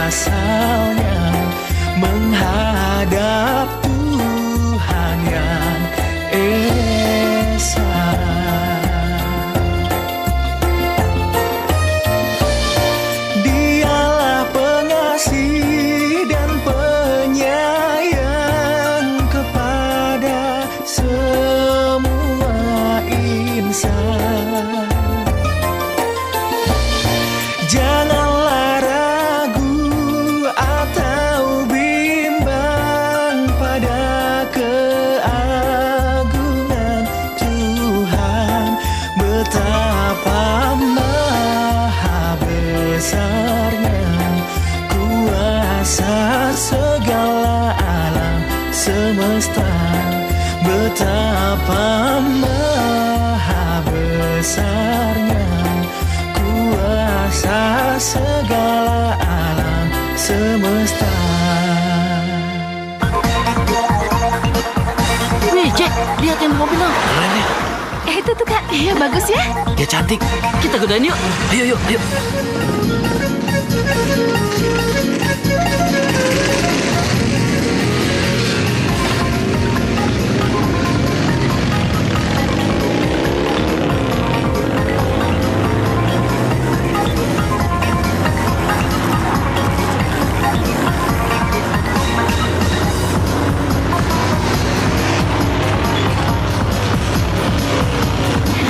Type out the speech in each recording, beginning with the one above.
asalnya menghadap Tuhan yang esa. Dialah pengasih dan penyayang kepada semua insan. Janganlah ragu atau bimbang pada keagungan Tuhan, betapa maha besarnya kuasa segala alam semesta, betapa maha besarnya kuasa segala alam semesta. Wih, Jack, lihatin mobil dong. Keren ya? Itu tuh Kak, iya bagus ya. Dia cantik. Kita godain yuk. Ayo.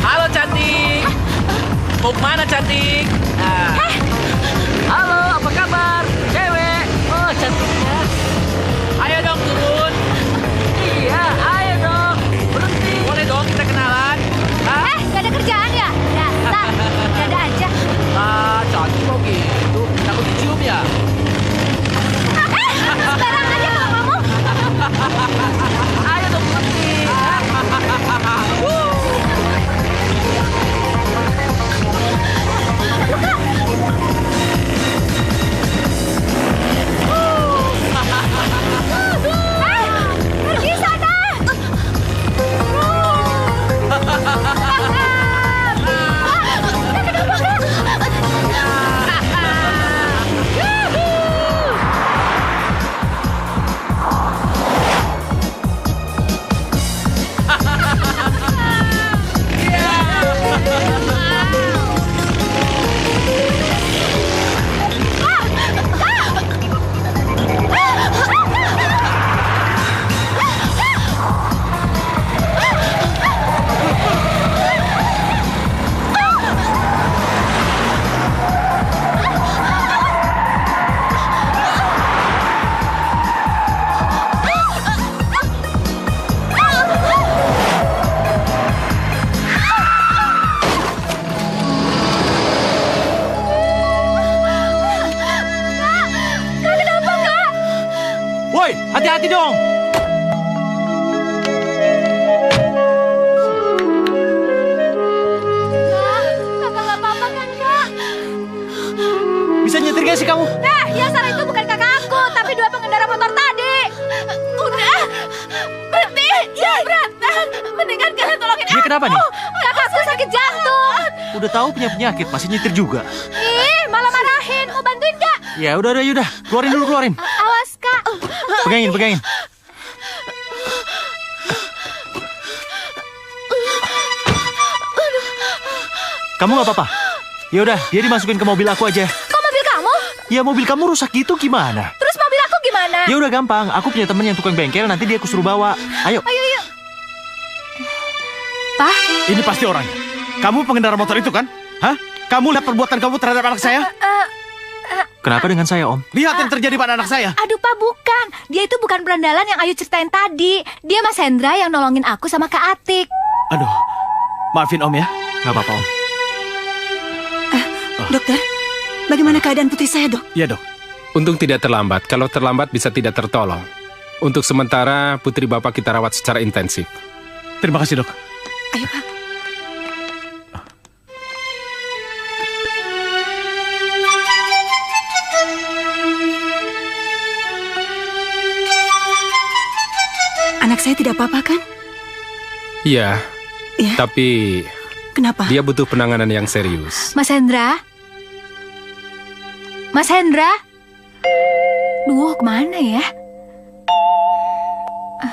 Halo cantik. Mau kemana cantik? Halo, apa kabar? Cewek. Oh, cantiknya. Ayo dong turun. Iya, ayo dong. Berhenti. Boleh dong kita kenalan. Gak ada kerjaan ya? Dasar, gak ada aja. Cantik kok gitu. Takut dicium ya? Sekarang aja kalau kamu. Ayo dong berhenti. Pergi sana. Woi, hati-hati dong. Kakak gak apa-apa kan, Kak? Bisa nyetir gak sih kamu? Ya Sarah itu bukan kakak aku, tapi dua pengendara motor tadi. Udah, berhenti. Ya, berantan. Mendingan kalian tolongin Dia kenapa nih? Kakakku sakit jantung. Udah tahu punya penyakit, masih nyetir juga. Ih, malah marahin. Mau bantuin gak? Ya udah, keluarin dulu. Awas, Kak. Pegangin. Kamu nggak apa-apa? Ya udah, dia dimasukin ke mobil aku aja. Kok mobil kamu? Ya mobil kamu rusak gitu gimana? Terus mobil aku gimana? Ya udah gampang, aku punya temen yang tukang bengkel, nanti dia aku suruh bawa. Ayo. Ayo. Pak? Ini pasti orangnya. Kamu pengendara motor itu kan? Hah? Kamu lihat perbuatan kamu terhadap anak saya? Kenapa dengan saya, Om? Lihat yang terjadi pada anak saya. Aduh, Pak, bukan. Dia itu bukan berandalan yang Ayu ceritain tadi. Dia Mas Hendra yang nolongin aku sama Kak Atik. Aduh, maafin Om ya. Nggak apa-apa, Om. Dokter, bagaimana keadaan putri saya, Dok? Iya, Dok. Untung tidak terlambat. Kalau terlambat bisa tidak tertolong. Untuk sementara, putri Bapak kita rawat secara intensif. Terima kasih, Dok. Ayo, Pak. Anak saya tidak apa-apa kan? Iya, Ya. tapi Kenapa? dia butuh penanganan yang serius. Mas Hendra? Mas Hendra? Duh, kemana ya?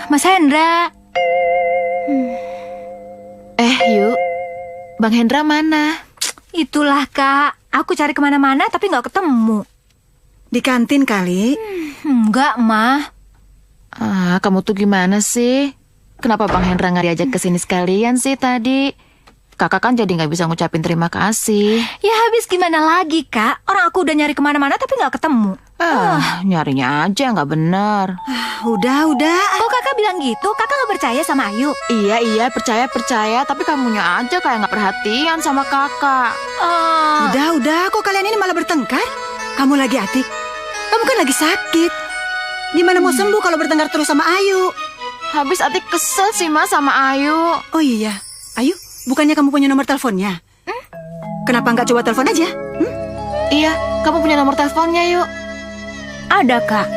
Mas Hendra. Yuk. Bang Hendra mana? Itulah, Kak. Aku cari kemana-mana tapi nggak ketemu. Di kantin kali. Enggak, Mah. Kamu tuh gimana sih? Kenapa Bang Hendra nggak diajak ke sini sekalian sih tadi? Kakak kan jadi nggak bisa ngucapin terima kasih. Ya habis gimana lagi, Kak? Orang aku udah nyari kemana-mana tapi nggak ketemu. Nyarinya aja nggak bener. Udah. Kok kakak bilang gitu? Kakak nggak percaya sama Ayu? Iya, percaya. Tapi kamunya aja kayak nggak perhatian sama kakak. Udah. Kok kalian ini malah bertengkar? Kamu lagi Atik? Kamu kan lagi sakit. Gimana mau sembuh kalau bertengkar terus sama Ayu? Habis Atik kesel sih Mas sama Ayu. Oh iya, Ayu, bukannya kamu punya nomor teleponnya? Kenapa nggak coba telepon aja? Iya, kamu punya nomor teleponnya yuk. Ada, Kak.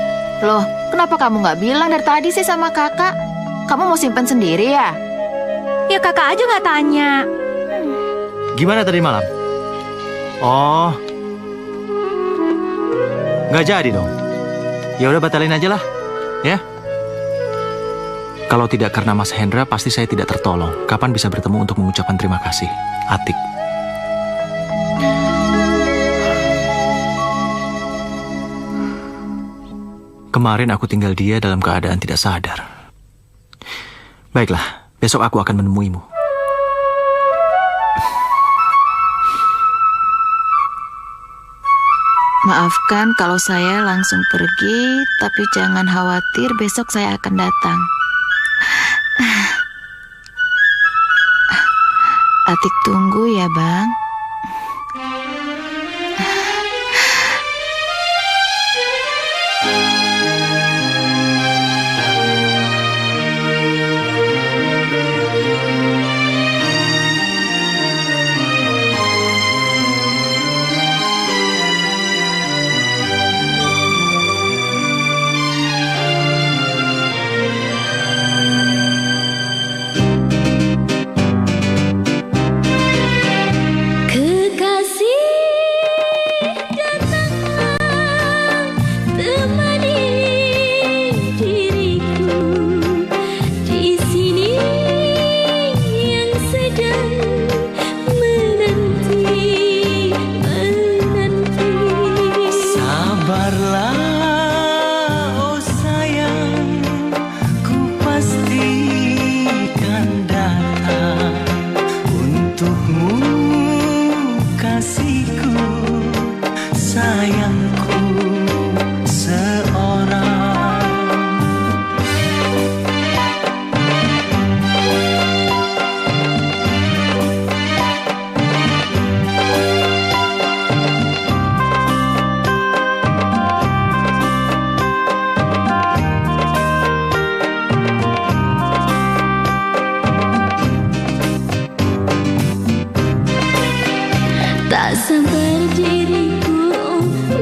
Loh, kenapa kamu nggak bilang dari tadi sih sama kakak? Kamu mau simpen sendiri ya? Ya kakak aja nggak tanya. Gimana tadi malam? Oh, nggak jadi dong. Ya udah batalin aja lah, ya. Kalau tidak karena Mas Hendra, pasti saya tidak tertolong. Kapan bisa bertemu untuk mengucapkan terima kasih? Atik. Kemarin aku tinggal dia dalam keadaan tidak sadar. Baiklah, besok aku akan menemuimu. Maafkan kalau saya langsung pergi, tapi jangan khawatir besok saya akan datang. Atik tunggu ya, Bang. Tak sabar diriku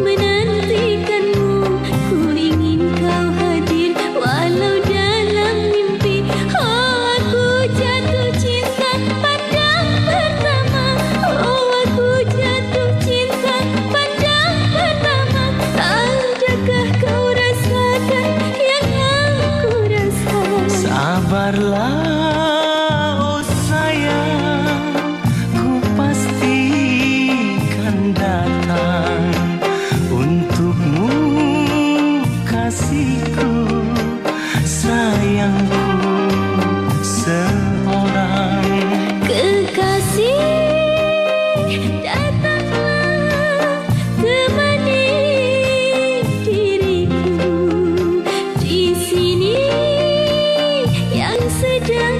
menantikanmu, ku ingin kau hadir walau dalam mimpi. Oh aku jatuh cinta pandang pertama, oh aku jatuh cinta pandang pertama. Adakah kau rasakan yang aku rasa? Sabarlah oh sayang, ku pasti datang untukmu kasihku, sayangku seorang kekasih. Datanglah temani diriku di sini yang sedang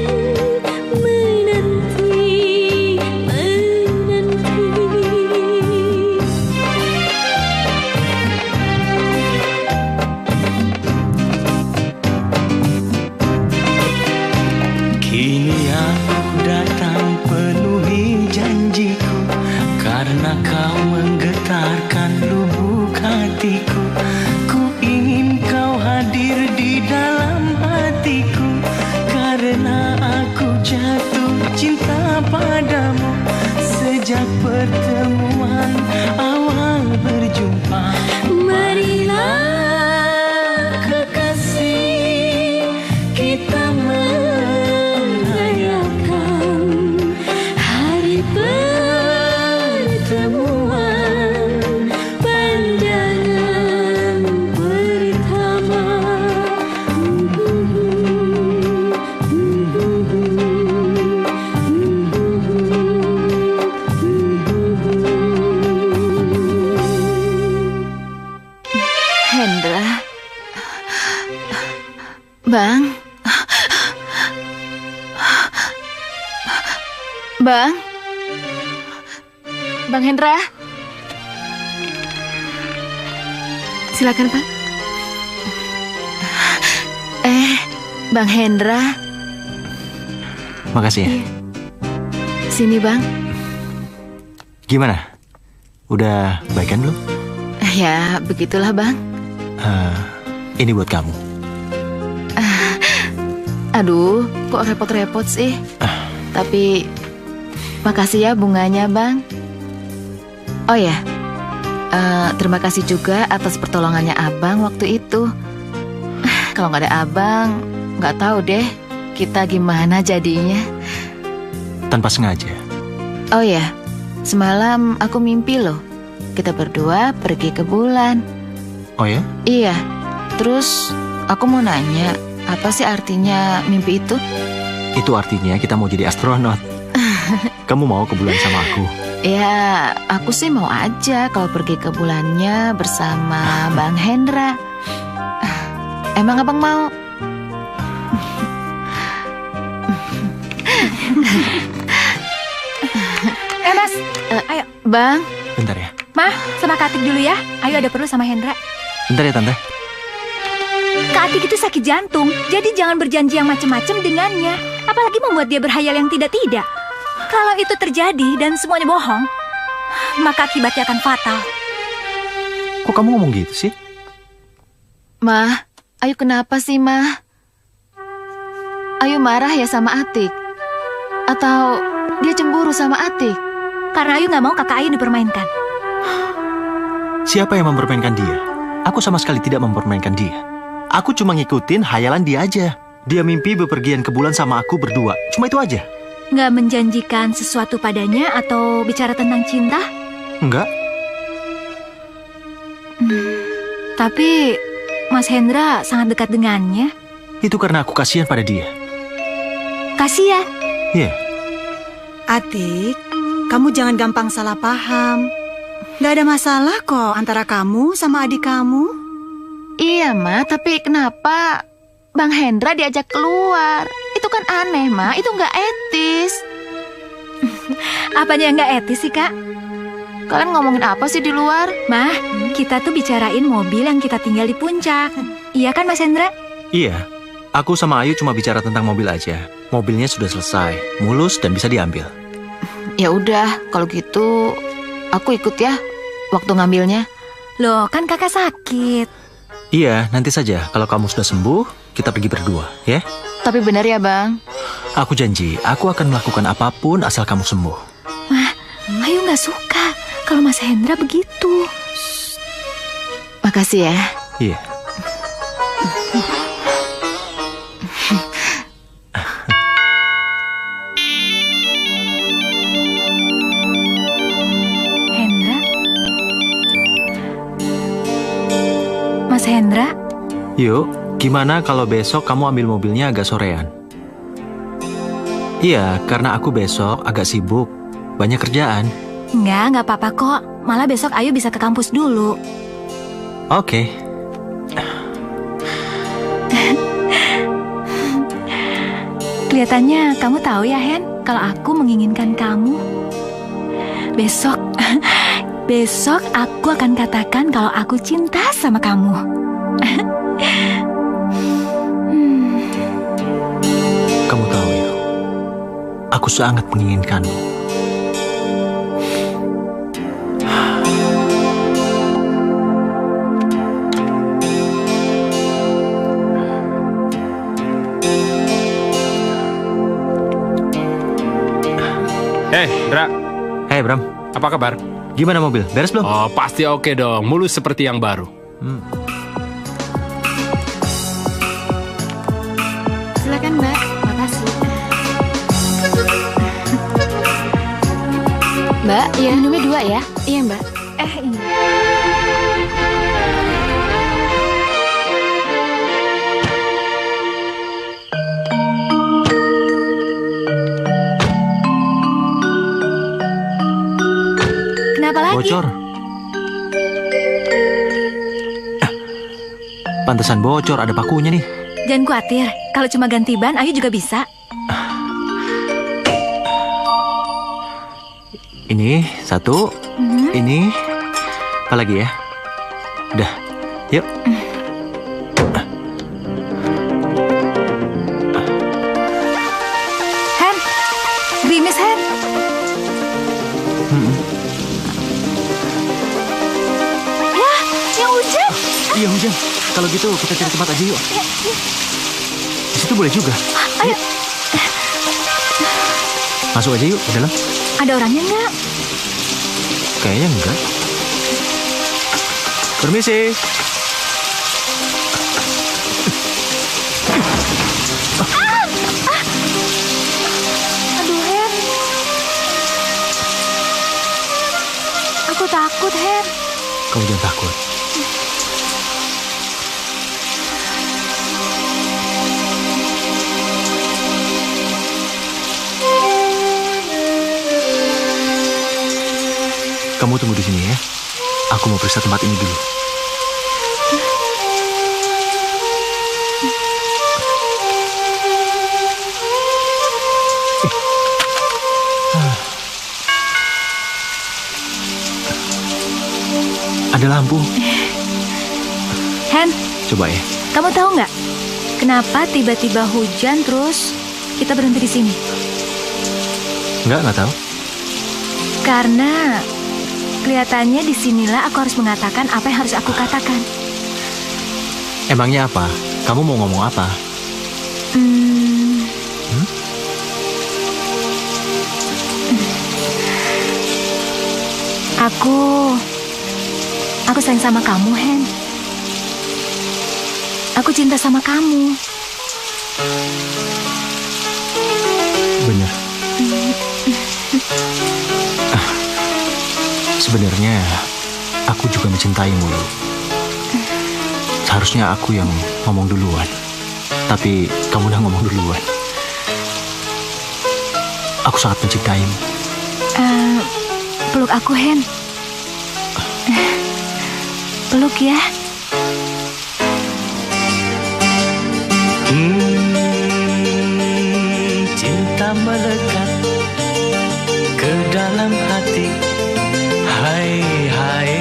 Hendra. Bang. Bang. Bang Hendra. Silakan, Pak. Bang Hendra. Makasih ya. Sini, Bang. Gimana? Udah baikan belum? Ya, begitulah, Bang. Ini buat kamu. Aduh, kok repot-repot sih? Tapi, makasih ya bunganya, Bang. Oh ya, terima kasih juga atas pertolongannya Abang waktu itu. Kalau nggak ada Abang, nggak tahu deh kita gimana jadinya. Tanpa sengaja. Oh ya, semalam aku mimpi loh. Kita berdua pergi ke bulan. Oh ya? Iya, terus aku mau nanya, apa sih artinya mimpi itu? Itu artinya kita mau jadi astronot. Kamu mau ke bulan sama aku? Ya, aku sih mau aja kalau pergi ke bulannya bersama Bang Hendra. Emang Abang mau? Mas, ayo. Bang, Bentar ya. Mah, sama Kak Atik dulu ya. Ayo ada perlu sama Hendra. Bentar ya, Tante. Kak Atik itu sakit jantung, jadi jangan berjanji yang macam-macam dengannya. Apalagi membuat dia berhayal yang tidak-tidak. Kalau itu terjadi dan semuanya bohong, maka akibatnya akan fatal. Kok kamu ngomong gitu sih? Mah, Ayu kenapa sih, Mah? Ayu marah ya sama Atik? Atau dia cemburu sama Atik? Karena Ayu nggak mau kakak Ayu dipermainkan. Siapa yang mempermainkan dia? Aku sama sekali tidak mempermainkan dia. Aku cuma ngikutin hayalan dia aja. Dia mimpi bepergian ke bulan sama aku berdua. Cuma itu aja. Nggak menjanjikan sesuatu padanya atau bicara tentang cinta? Enggak. Tapi Mas Hendra sangat dekat dengannya. Itu karena aku kasihan pada dia. Kasihan. Iya. Atik, kamu jangan gampang salah paham. Gak ada masalah kok antara kamu sama adik kamu. Iya, Ma, tapi kenapa Bang Hendra diajak keluar? Itu kan aneh, Ma. Itu nggak etis. Apanya yang nggak etis sih, Kak? Kalian ngomongin apa sih di luar? Mah, kita tuh bicarain mobil yang kita tinggal di puncak. Iya kan, Mas Hendra? Iya. Aku sama Ayu cuma bicara tentang mobil aja. Mobilnya sudah selesai, mulus dan bisa diambil. Ya udah, kalau gitu aku ikut ya waktu ngambilnya. Loh, kan kakak sakit. Iya, nanti saja. Kalau kamu sudah sembuh, kita pergi berdua, ya? Tapi benar ya, Bang? Aku janji, aku akan melakukan apapun asal kamu sembuh. Mah, Ayu nggak suka kalau Mas Hendra begitu. Makasih ya. Iya. Hendra? Mas Hendra? Yuk, gimana kalau besok kamu ambil mobilnya agak sorean? Iya, karena aku besok agak sibuk. Banyak kerjaan. Nggak apa-apa kok. Malah besok Ayu bisa ke kampus dulu. Oke. Kelihatannya kamu tahu ya, Hen, kalau aku menginginkan kamu. Besok aku akan katakan kalau aku cinta sama kamu. Kamu tahu ya, aku sangat menginginkanmu. Dra, Hei Bram, apa kabar? gimana mobil? Beres belum? Oh, pasti oke dong. Mulus seperti yang baru. Silakan, Mbak. Makasih. Mbak, Iya, minumnya 2 ya? iya Mbak. Iya. Kenapa lagi? Bocor. Pantesan bocor, ada pakunya nih. Jangan khawatir, kalau cuma ganti ban, Ayu juga bisa. Ini satu, ini apa lagi ya? Udah, yuk. Hen, gerimis Hen. Ya, yang hujan. Iya hujan. Kalau gitu kita cari tempat aja yuk. Di situ boleh juga. Ayo. Masuk aja yuk ke dalam. Ada orangnya nggak? Kayaknya enggak. Permisi. Aduh, Hen. Aku takut, Hen. Kamu jangan takut. Kamu tunggu di sini ya. Aku mau periksa tempat ini dulu. Ada lampu. Hen, Coba ya. kamu tahu nggak kenapa tiba-tiba hujan terus kita berhenti di sini? Nggak tahu. Karena kelihatannya disinilah aku harus mengatakan apa yang harus aku katakan. Emangnya apa? Kamu mau ngomong apa? Aku sayang sama kamu, Hen. Aku cinta sama kamu. Bener. Sebenarnya aku juga mencintaimu. Seharusnya aku yang ngomong duluan. Tapi kamu udah ngomong duluan. Aku sangat mencintaimu. Peluk aku, Hen. Peluk ya. Cinta melekat ke dalam hati. Hai, hai.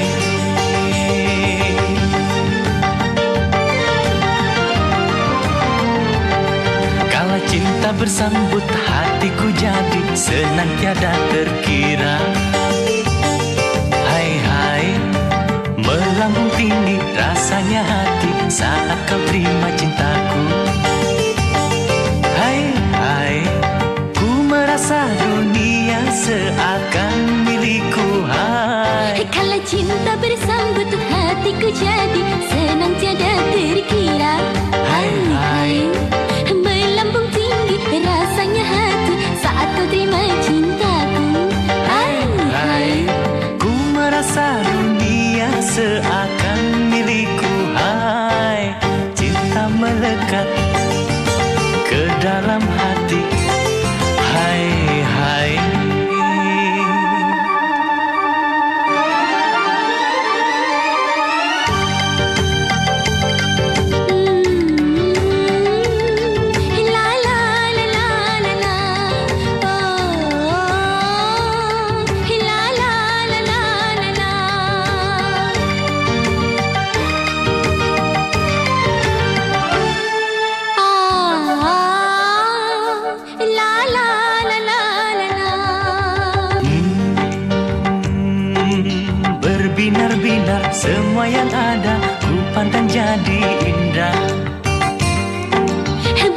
Kala cinta bersambut, hatiku jadi senang tiada terkira. Hai, hai. Melambung tinggi rasanya hati saat kau terima cintaku. Hai, hai. Ku merasa dunia seakan milikku. Hai. Kala cinta bersambut hatiku jadi senang tiada terkira. Hai, hai. Melambung tinggi rasanya hati saat kau terima cintaku. Hai, hai. Ku merasa dunia seakan milikku. Hai. Cinta melekat ke dalam hati. Hai, hai. La la la la la la. Oh, la la la la la la. La la la la la la. Berbinar-binar semua yang ada ku pandang jadi indah.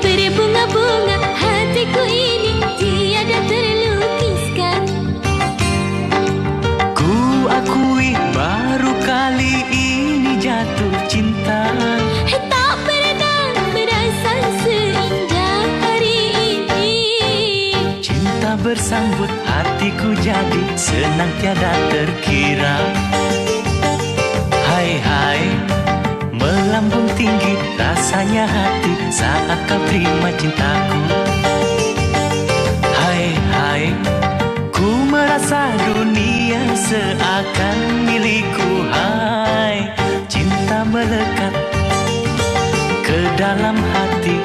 Berbunga-bunga hatiku ini tiada terlukiskan. Ku akui baru kali ini jatuh cinta. Tak pernah merasa seindah hari ini. Cinta bersambut hatiku jadi senang tiada terkira. Hai, hai. Melambung tinggi rasanya hati saat kau terima cintaku. Hai, hai. Ku merasa dunia seakan milikku. Hai. Cinta melekat ke dalam hati.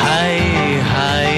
Hai, hai.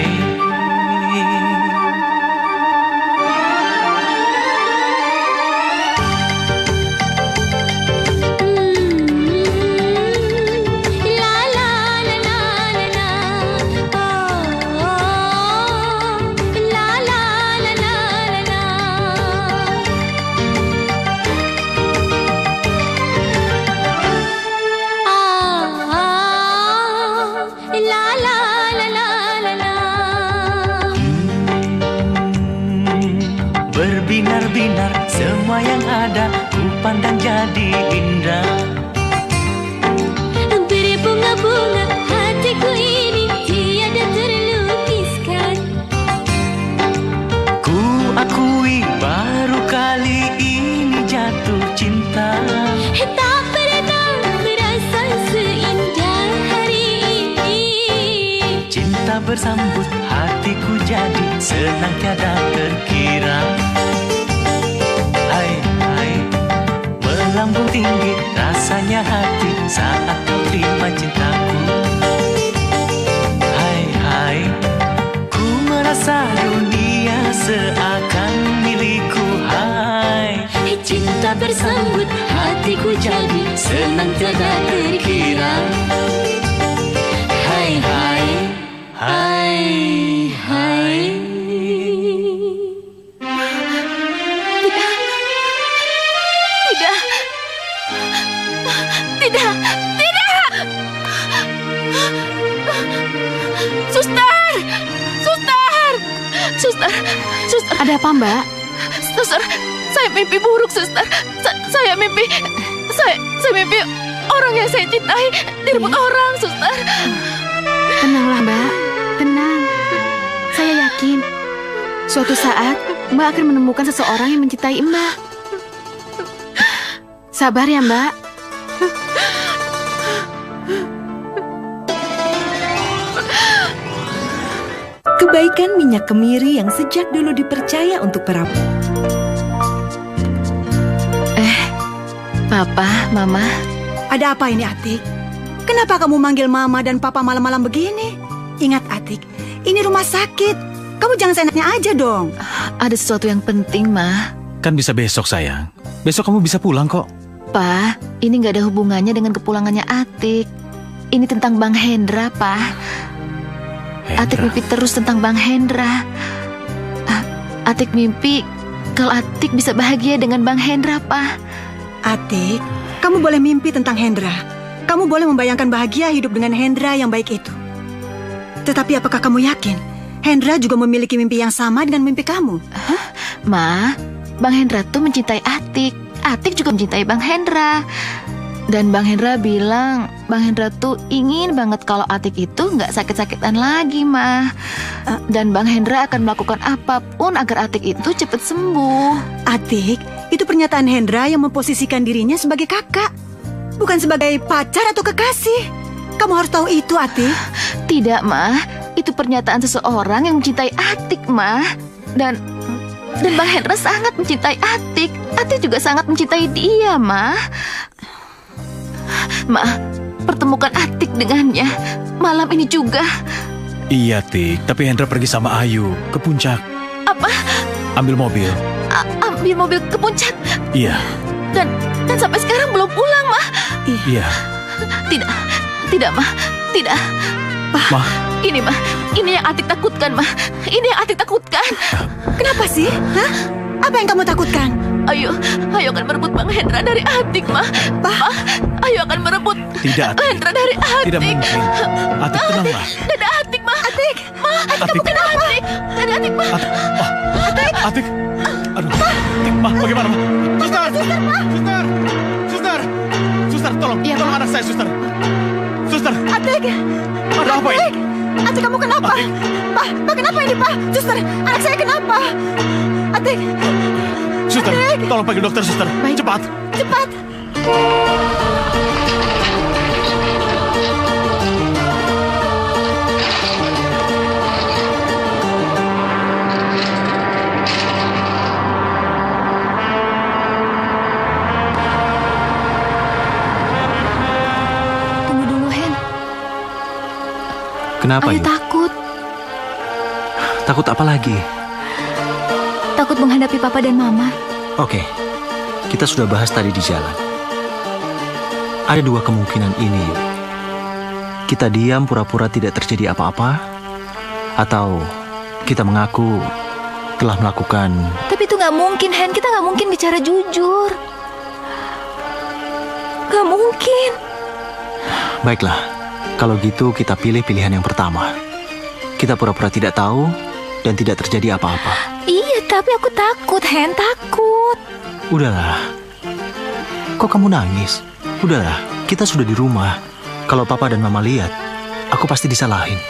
Berbinar-binar semua yang ada ku pandang jadi indah. Berbunga-bunga hatiku ini tiada terlukiskan. Ku akui baru kali ini jatuh cinta. Tak pernah merasa seindah hari ini. Cinta bersambut hatiku jadi senang tiada terkira. Hai, hai. Melambung tinggi rasanya hati saat kau terima cintaku. Hai, hai. Ku merasa dunia seakan milikku. Hai. Cinta bersambut hatiku jadi senang tiada terkira. Hai, hai. Hai, hai. Tidak. Tidak. Tidak. Suster. Suster. Suster. Suster. Ada apa, Mbak? Suster, saya mimpi buruk, suster. Saya mimpi orang yang saya cintai direbut orang, suster. Tenanglah, Mbak. Tenang. Saya yakin suatu saat Mbak akan menemukan seseorang yang mencintai Mbak. Sabar ya, Mbak. Kebaikan minyak kemiri yang sejak dulu dipercaya untuk perapu. Papa, Mama. Ada apa ini, Atik? Kenapa kamu manggil Mama dan Papa malam-malam begini? Ingat, Atik, ini rumah sakit. Kamu jangan seenaknya aja dong. Ada sesuatu yang penting, Ma. Kan bisa besok, sayang. Besok kamu bisa pulang kok. Pa, ini nggak ada hubungannya dengan kepulangannya Atik. Ini tentang Bang Hendra, Pa. Atik mimpi terus tentang Bang Hendra. Atik mimpi kalau Atik bisa bahagia dengan Bang Hendra, Pa. Atik, kamu boleh mimpi tentang Hendra. Kamu boleh membayangkan bahagia hidup dengan Hendra yang baik itu. Tetapi apakah kamu yakin Hendra juga memiliki mimpi yang sama dengan mimpi kamu? Ma, Bang Hendra tuh mencintai Atik. Atik juga mencintai Bang Hendra. Dan Bang Hendra bilang Bang Hendra tuh ingin banget kalau Atik itu nggak sakit-sakitan lagi, Ma. Dan Bang Hendra akan melakukan apapun agar Atik itu cepat sembuh. Atik, itu pernyataan Hendra yang memposisikan dirinya sebagai kakak, bukan sebagai pacar atau kekasih. Kamu harus tahu itu, Atik. Tidak, Ma. Itu pernyataan seseorang yang mencintai Atik, Ma. Dan Bang Hendra sangat mencintai Atik. Atik juga sangat mencintai dia, Ma. Ma, pertemukan Atik dengannya malam ini juga. Iya, Tik. Tapi Hendra pergi sama Ayu ke puncak. Apa? Ambil mobil. Ambil mobil ke puncak? Iya. Dan sampai sekarang belum pulang, Ma. Iya. Tidak, Ma. Tidak. Ma. Ini, Ma. Ini yang Atik takutkan, Ma. Ini yang Atik takutkan. Kenapa sih? Hah? Apa yang kamu takutkan? Ayo akan merebut Bang Hendra dari Atik, Ma. Ma, Ayo akan merebut Hendra dari Atik. Tidak mungkin. Atik, tenanglah. Dari Atik, Ma. Atik. Ma, kamu kenapa? Dari Atik, Ma. Atik. Aduh. Atik, Ma, bagaimana, Ma? Suster, tolong. Ya, tolong anak saya, suster. Suster. Atik. Ada apa ini? Atik, kamu kenapa? Atik. Pak, kenapa ini, Pak? Suster, anak saya kenapa? Atik. Suster, tolong panggil dokter, suster. Baik. Cepat. Tunggu dulu, Hen. Kenapa, Ayu Yu? takut. Takut apa lagi? Takut menghadapi papa dan mama. Oke, kita sudah bahas tadi di jalan. Ada dua kemungkinan ini, Yu. Kita diam pura-pura tidak terjadi apa-apa, atau kita mengaku telah melakukan... Tapi itu nggak mungkin, Hen. Kita nggak mungkin bicara jujur. Nggak mungkin. Baiklah, kalau gitu kita pilih pilihan yang pertama. Kita pura-pura tidak tahu dan tidak terjadi apa-apa. Iya, tapi aku takut, Hen. Takut. Udahlah. Kok kamu nangis? Udahlah, kita sudah di rumah. Kalau papa dan mama lihat, aku pasti disalahin.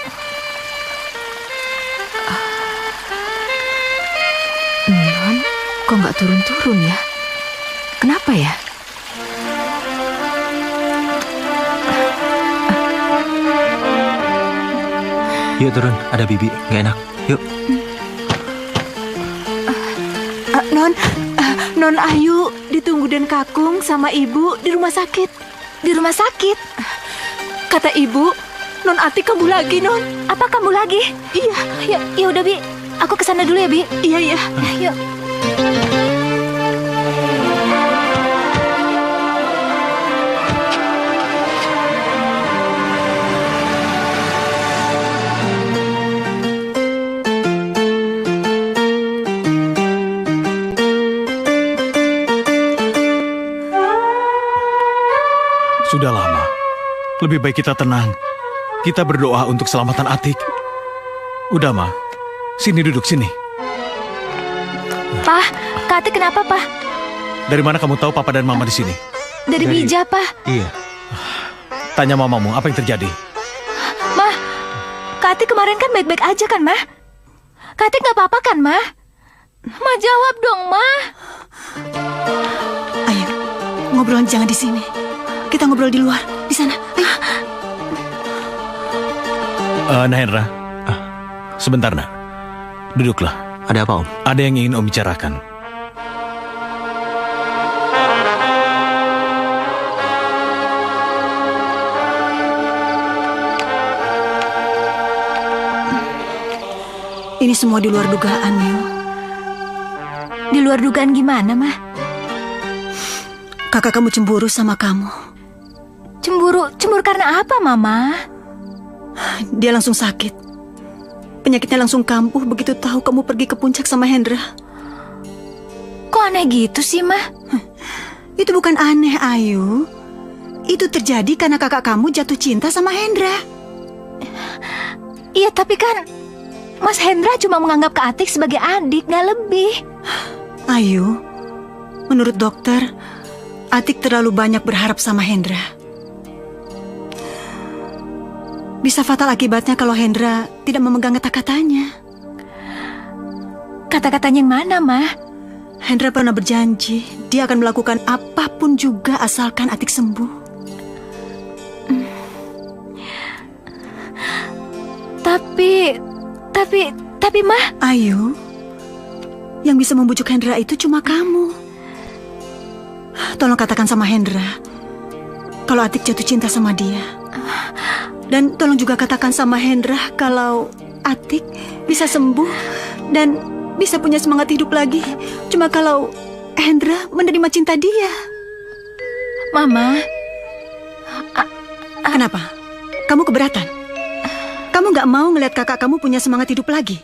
Non, kok nggak turun-turun ya? Kenapa ya? Yuk turun, ada Bibi, nggak enak. Yuk. Non Ayu ditunggu Den Kakung sama ibu di rumah sakit. Di rumah sakit? Kata ibu, Non Atik kambuh lagi, Non. Apa kambuh lagi? Iya. Ya udah, Bi. Aku kesana dulu ya, Bi. Iya. Yuk. Sudah lama. Lebih baik kita tenang. Kita berdoa untuk keselamatan Atik. Udah, Ma. Sini duduk, sini. Pak, Kak Atik kenapa, Pak? Dari mana kamu tahu Papa dan Mama di sini? Dari Bija, Pak. Iya. Tanya mamamu, apa yang terjadi? Ma, Kak Atik kemarin kan baik-baik aja kan, Ma? Kak Atik nggak apa-apa kan, Ma? Ma jawab dong, Ma. Ayo, ngobrol jangan di sini. Kita ngobrol di luar, di sana. Ayo. Nahendra. Sebentar, Nak. Duduklah. Ada apa, Om? Ada yang ingin Om bicarakan. Ini semua di luar dugaan, Yu. Di luar dugaan gimana, Ma? Kakak kamu cemburu sama kamu. Cemburu karena apa, Mama? Dia langsung sakit. Penyakitnya langsung kambuh begitu tahu kamu pergi ke puncak sama Hendra. Kok aneh gitu sih, Ma? Itu bukan aneh, Ayu. Itu terjadi karena kakak kamu jatuh cinta sama Hendra. Iya, tapi kan Mas Hendra cuma menganggap Kak Atik sebagai adik, gak lebih. Ayu, menurut dokter, Atik terlalu banyak berharap sama Hendra. Bisa fatal akibatnya kalau Hendra tidak memegang kata-katanya. Kata-katanya yang mana, Ma? Hendra pernah berjanji dia akan melakukan apapun juga asalkan Atik sembuh. Tapi, Ma. Ayu, yang bisa membujuk Hendra itu cuma kamu. Tolong katakan sama Hendra kalau Atik jatuh cinta sama dia. Dan tolong juga katakan sama Hendra kalau Atik bisa sembuh dan bisa punya semangat hidup lagi. Cuma kalau Hendra menerima cinta dia. Mama. Kenapa? Kamu keberatan? Kamu gak mau ngelihat kakak kamu punya semangat hidup lagi?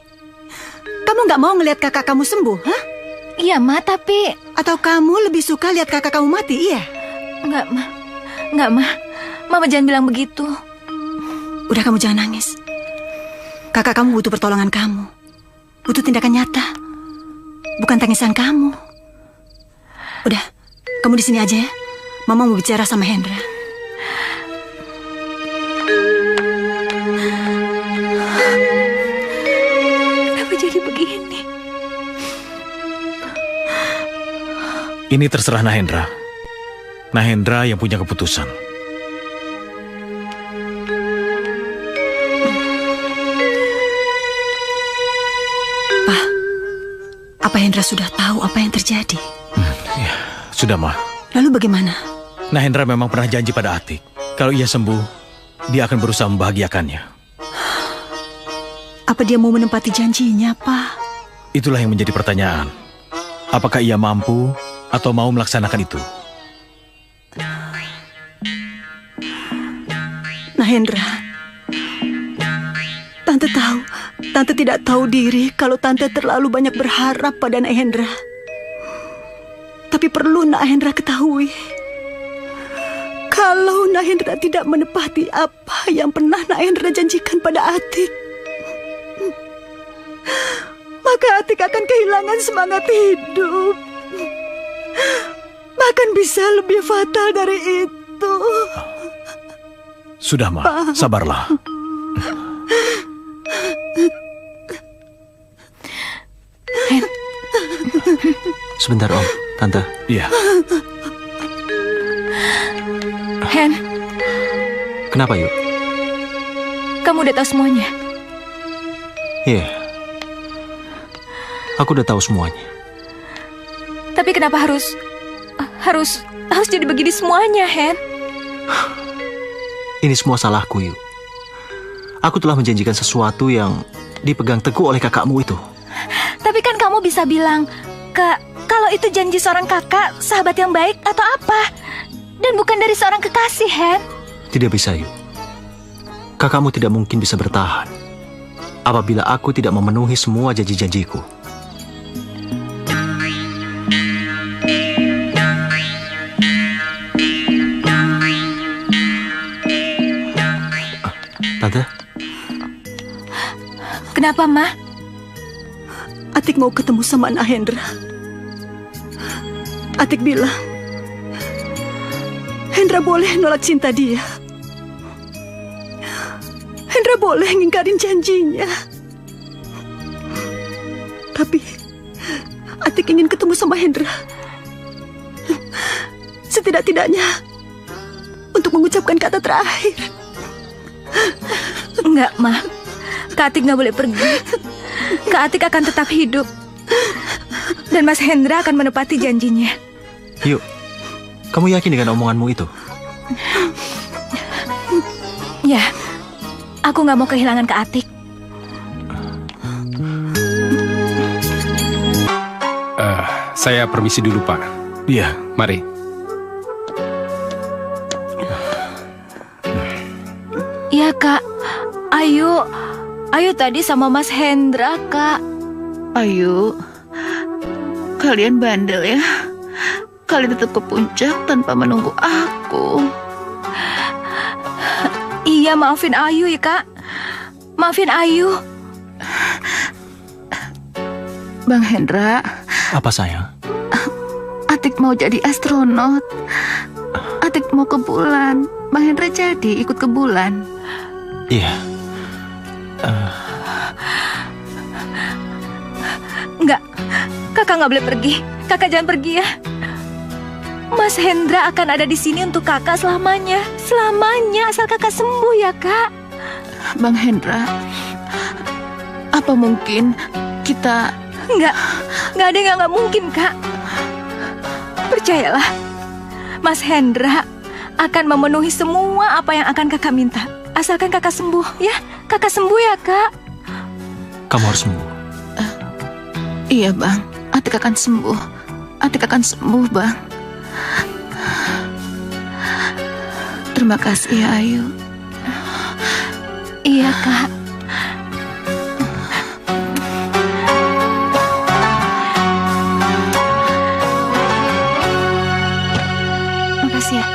Kamu gak mau ngelihat kakak kamu sembuh, hah? Iya, Ma, tapi... Atau kamu lebih suka lihat kakak kamu mati, iya? Enggak, Ma. Enggak, Ma. Mama jangan bilang begitu. Udah, kamu jangan nangis. Kakak kamu butuh pertolongan kamu. Butuh tindakan nyata. Bukan tangisan kamu. Udah, kamu di sini aja ya. Mama mau bicara sama Hendra. Kenapa jadi begini? Ini terserah Nahendra. Nahendra yang punya keputusan. Pak, apa Hendra sudah tahu apa yang terjadi? Ya, sudah, Ma. Lalu bagaimana? Nahendra memang pernah janji pada Atik. Kalau ia sembuh, dia akan berusaha membahagiakannya. Apa dia mau menepati janjinya, Pak? Itulah yang menjadi pertanyaan. Apakah ia mampu atau mau melaksanakan itu? Nah, Hendra, Tante tahu, Tante tidak tahu diri kalau Tante terlalu banyak berharap pada Nak Hendra. Tapi perlu Nak Hendra ketahui, kalau Nak Hendra tidak menepati apa yang pernah Nak Hendra janjikan pada Atik, maka Atik akan kehilangan semangat hidup. Bahkan bisa lebih fatal dari itu. Sudah, Ma. Sabarlah. Hen. Sebentar, Om. Tante. Iya. Hen, Kenapa, Yuk? kamu udah tahu semuanya? Iya. Aku udah tahu semuanya. Tapi kenapa harus jadi begini semuanya, Hen? Ini semua salahku, Yuk. Aku telah menjanjikan sesuatu yang dipegang teguh oleh kakakmu itu. Tapi kan kamu bisa bilang, kalau itu janji seorang kakak, sahabat yang baik atau apa? Dan bukan dari seorang kekasih, Hen. Tidak bisa, Yuk. Kakakmu tidak mungkin bisa bertahan apabila aku tidak memenuhi semua janji-janjiku. Tante? Kenapa, Ma? Atik mau ketemu sama Nak Hendra. Atik bilang, Hendra boleh nolak cinta dia. Hendra boleh ngingkarin janjinya. Tapi Atik ingin ketemu sama Hendra. Setidak-tidaknya untuk mengucapkan kata terakhir. Enggak, Ma. Kak Atik nggak boleh pergi. Kak Atik akan tetap hidup. Dan Mas Hendra akan menepati janjinya. Yuk, kamu yakin dengan omonganmu itu? Ya, aku nggak mau kehilangan Kak Atik. Saya permisi dulu, Pak. Iya. Mari. Iya, Kak. Ayo tadi sama Mas Hendra, Kak. Ayu, kalian bandel ya. Kalian tetap ke puncak tanpa menunggu aku. Iya, maafin Ayu ya, Kak. Maafin Ayu. Bang Hendra, Apa, sayang? Atik mau jadi astronot. Atik mau ke bulan. Bang Hendra jadi ikut ke bulan. Iya. Enggak, Kakak nggak boleh pergi. Kakak jangan pergi ya. Mas Hendra akan ada di sini untuk Kakak selamanya. Selamanya, asal Kakak sembuh ya, Kak. Bang Hendra, apa mungkin kita... Enggak ada yang nggak mungkin, Kak. Percayalah, Mas Hendra akan memenuhi semua apa yang akan Kakak minta. Asalkan Kakak sembuh, ya. Kakak sembuh ya, Kak. Kamu harus sembuh. Iya, Bang. Atik akan sembuh. Atik akan sembuh, Bang. Terima kasih ya, Ayu. Iya, Kak. Makasih ya.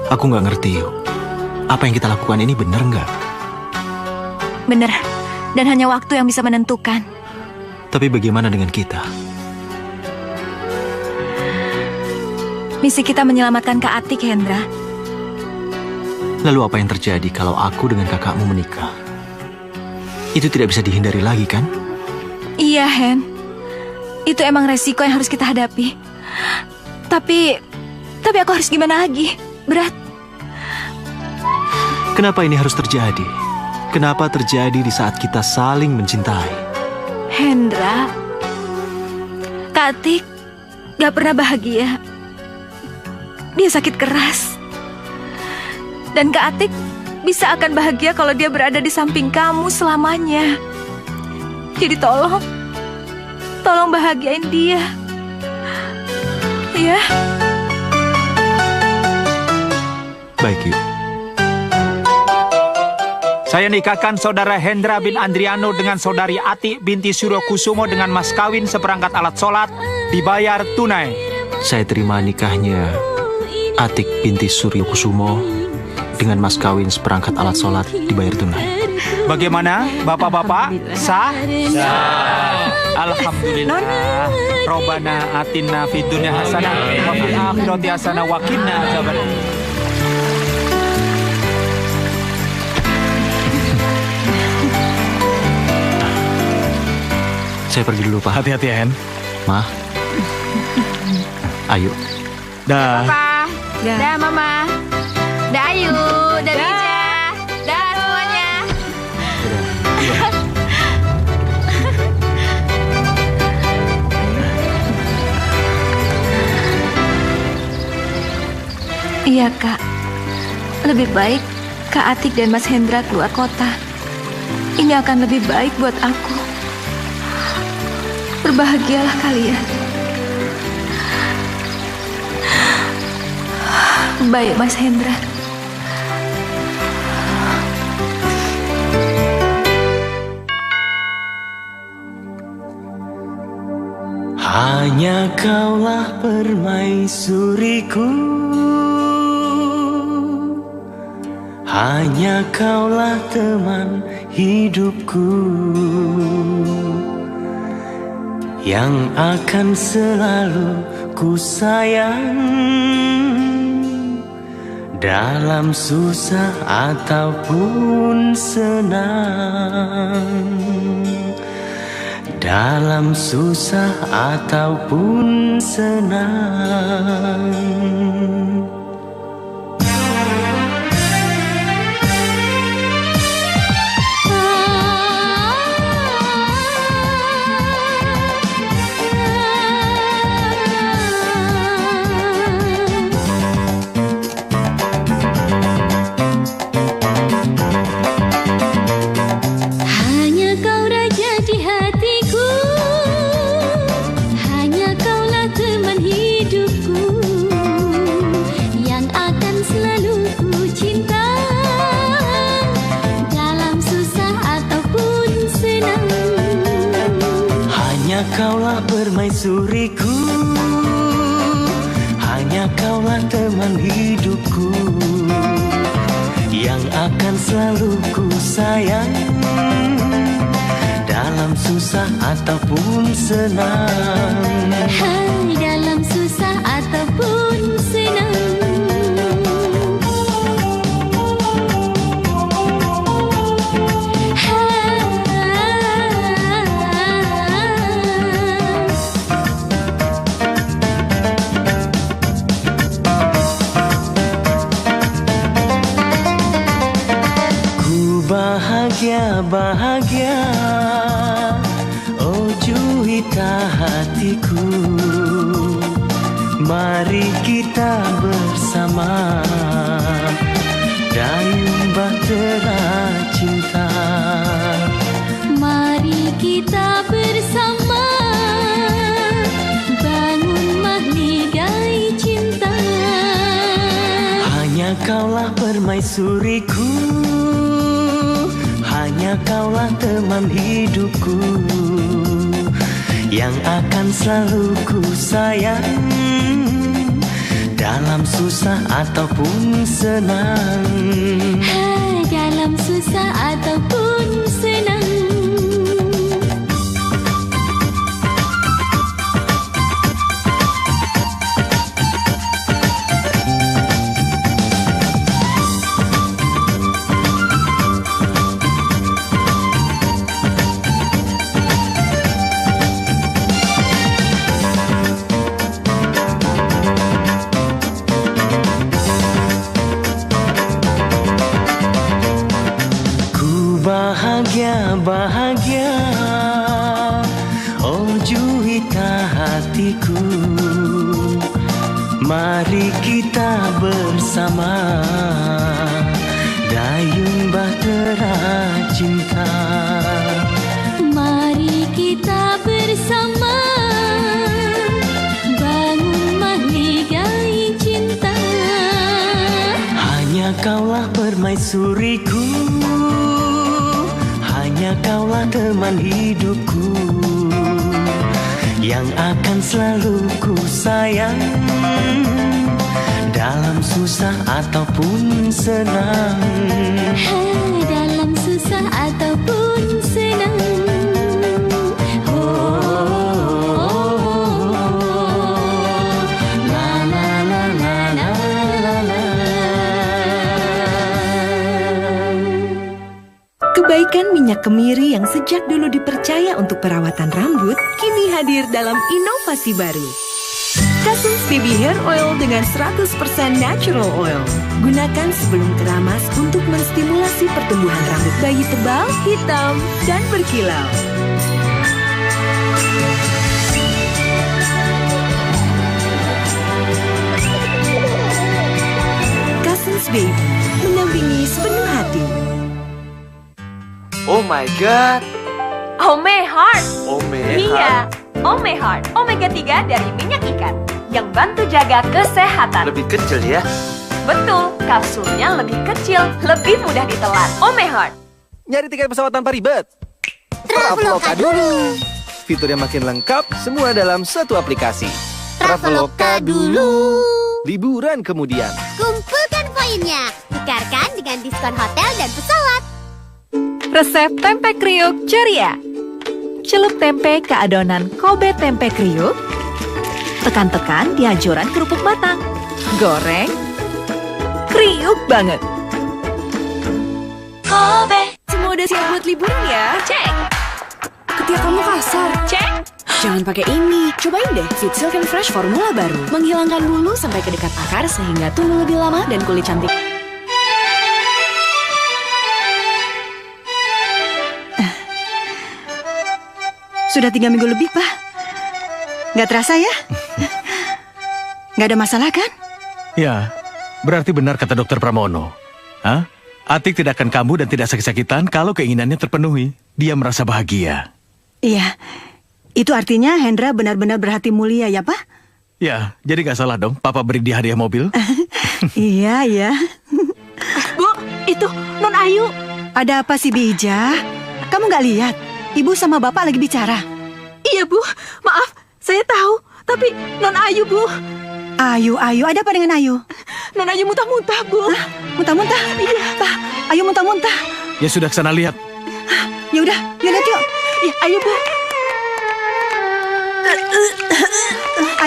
Aku nggak ngerti, Yuk. Apa yang kita lakukan ini benar nggak? Bener. Dan hanya waktu yang bisa menentukan. Tapi bagaimana dengan kita? Misi kita menyelamatkan Kak Atik, Hendra. Lalu apa yang terjadi kalau aku dengan kakakmu menikah? Itu tidak bisa dihindari lagi, kan? Iya, Hen. Itu emang resiko yang harus kita hadapi. Tapi aku harus gimana lagi? Berat. Kenapa ini harus terjadi? Kenapa terjadi di saat kita saling mencintai? Hendra, Kak Atik gak pernah bahagia. Dia sakit keras. Dan Kak Atik bisa akan bahagia kalau dia berada di samping kamu selamanya. Jadi tolong bahagiain dia. Ya. Baik, Yu. Saya nikahkan saudara Hendra bin Andriano dengan saudari Ati binti Suryokusumo dengan mas kawin seperangkat alat sholat, dibayar tunai. Saya terima nikahnya Atik binti Suryokusumo dengan mas kawin seperangkat alat sholat, dibayar tunai. Bagaimana, bapak-bapak? Sah? Sah. Alhamdulillah. Robbana atina fid dunya hasanah wa fil akhirati hasanah wa qina adzabannar. Saya pergi dulu, Pak. Hati-hati, Hen. Ma. Ayo. Dah. Papa. Dah, Mama. Dah, Ayu. Dah, Bija. Dah, semuanya. Iya, Kak. Lebih baik Kak Atik dan Mas Hendra keluar kota. Ini akan lebih baik buat aku. Berbahagialah kalian. Baik, Mas Hendra. Hanya kaulah permaisuriku, hanya kaulah teman hidupku, yang akan selalu ku sayang dalam susah ataupun senang, dalam susah ataupun senang. Kaulah permaisuriku, hanya kaulah teman hidupku, yang akan selalu ku sayang dalam susah ataupun senang. Hai, dalam susah ataupun senang. Bahagia, oh juwita hatiku, mari kita bersama dayung bahtera cinta. Mari kita bersama bangun mahligai cinta. Hanya kaulah permaisuriku, hanya kaulah teman hidupku, yang akan selalu ku sayang dalam susah ataupun senang. Hai, dalam susah ataupun senang. Bahagia, Oh juwita hatiku, mari kita bersama dayung bahtera cinta. Mari kita bersama bangun mahligai cinta. Hanya kaulah permaisuriku, hanya kaulah teman hidupku, yang akan selalu ku sayang dalam susah ataupun senang. Dalam susah ataupun senang. Kebaikan minyak kemiri yang sejak dulu dipercaya untuk perawatan rambut, kini hadir dalam inovasi baru. Cousins Baby Hair Oil dengan 100% natural oil. Gunakan sebelum keramas untuk menstimulasi pertumbuhan rambut bayi tebal, hitam, dan berkilau. Cousins Baby, mendampingi sepenuh hati. Oh my god. Omehart. Omehart. Iya, Omehart. Omega 3 dari minyak ikan yang bantu jaga kesehatan. Lebih kecil ya? Betul, kapsulnya lebih kecil, lebih mudah ditelan. Omehart. Nyari tiket pesawat tanpa ribet. Traveloka dulu. Fitur yang makin lengkap, semua dalam satu aplikasi. Traveloka dulu. Liburan kemudian. Kumpulkan poinnya. Tukarkan dengan diskon hotel dan pesawat. Resep tempe kriuk ceria. Celup tempe ke adonan Kobe tempe kriuk. Tekan-tekan di hajuran kerupuk matang. Goreng. Kriuk banget. Kobe. Semua udah siap buat liburan ya? Cek. Ketiak kamu kasar. Cek. Jangan pakai ini. Cobain deh Fit Silk and Fresh formula baru. Menghilangkan bulu sampai ke dekat akar sehingga tumbuh lebih lama dan kulit cantik. Sudah 3 minggu lebih, Pak. Nggak terasa ya? Nggak ada masalah kan? Ya, berarti benar kata dokter Pramono. Hah? Atik tidak akan kambuh dan tidak sakit-sakitan kalau keinginannya terpenuhi. Dia merasa bahagia. Iya. Itu artinya Hendra benar-benar berhati mulia ya, Pak? Ya, jadi nggak salah dong Papa beri dia hadiah mobil. Iya, iya. Bu, itu Non Ayu. Ada apa sih, Bija? Kamu nggak lihat? Ibu sama Bapak lagi bicara. Iya, Bu. Maaf, saya tahu. Tapi Non Ayu, Bu. Ayu, ada apa dengan Ayu? Non Ayu muntah-muntah, Bu. Hah? Muntah-muntah? Iya. Pak, Ayu muntah-muntah. Ya sudah, kesana lihat. Ya udah, yuk lihat yuk. Ya, ayo, Bu.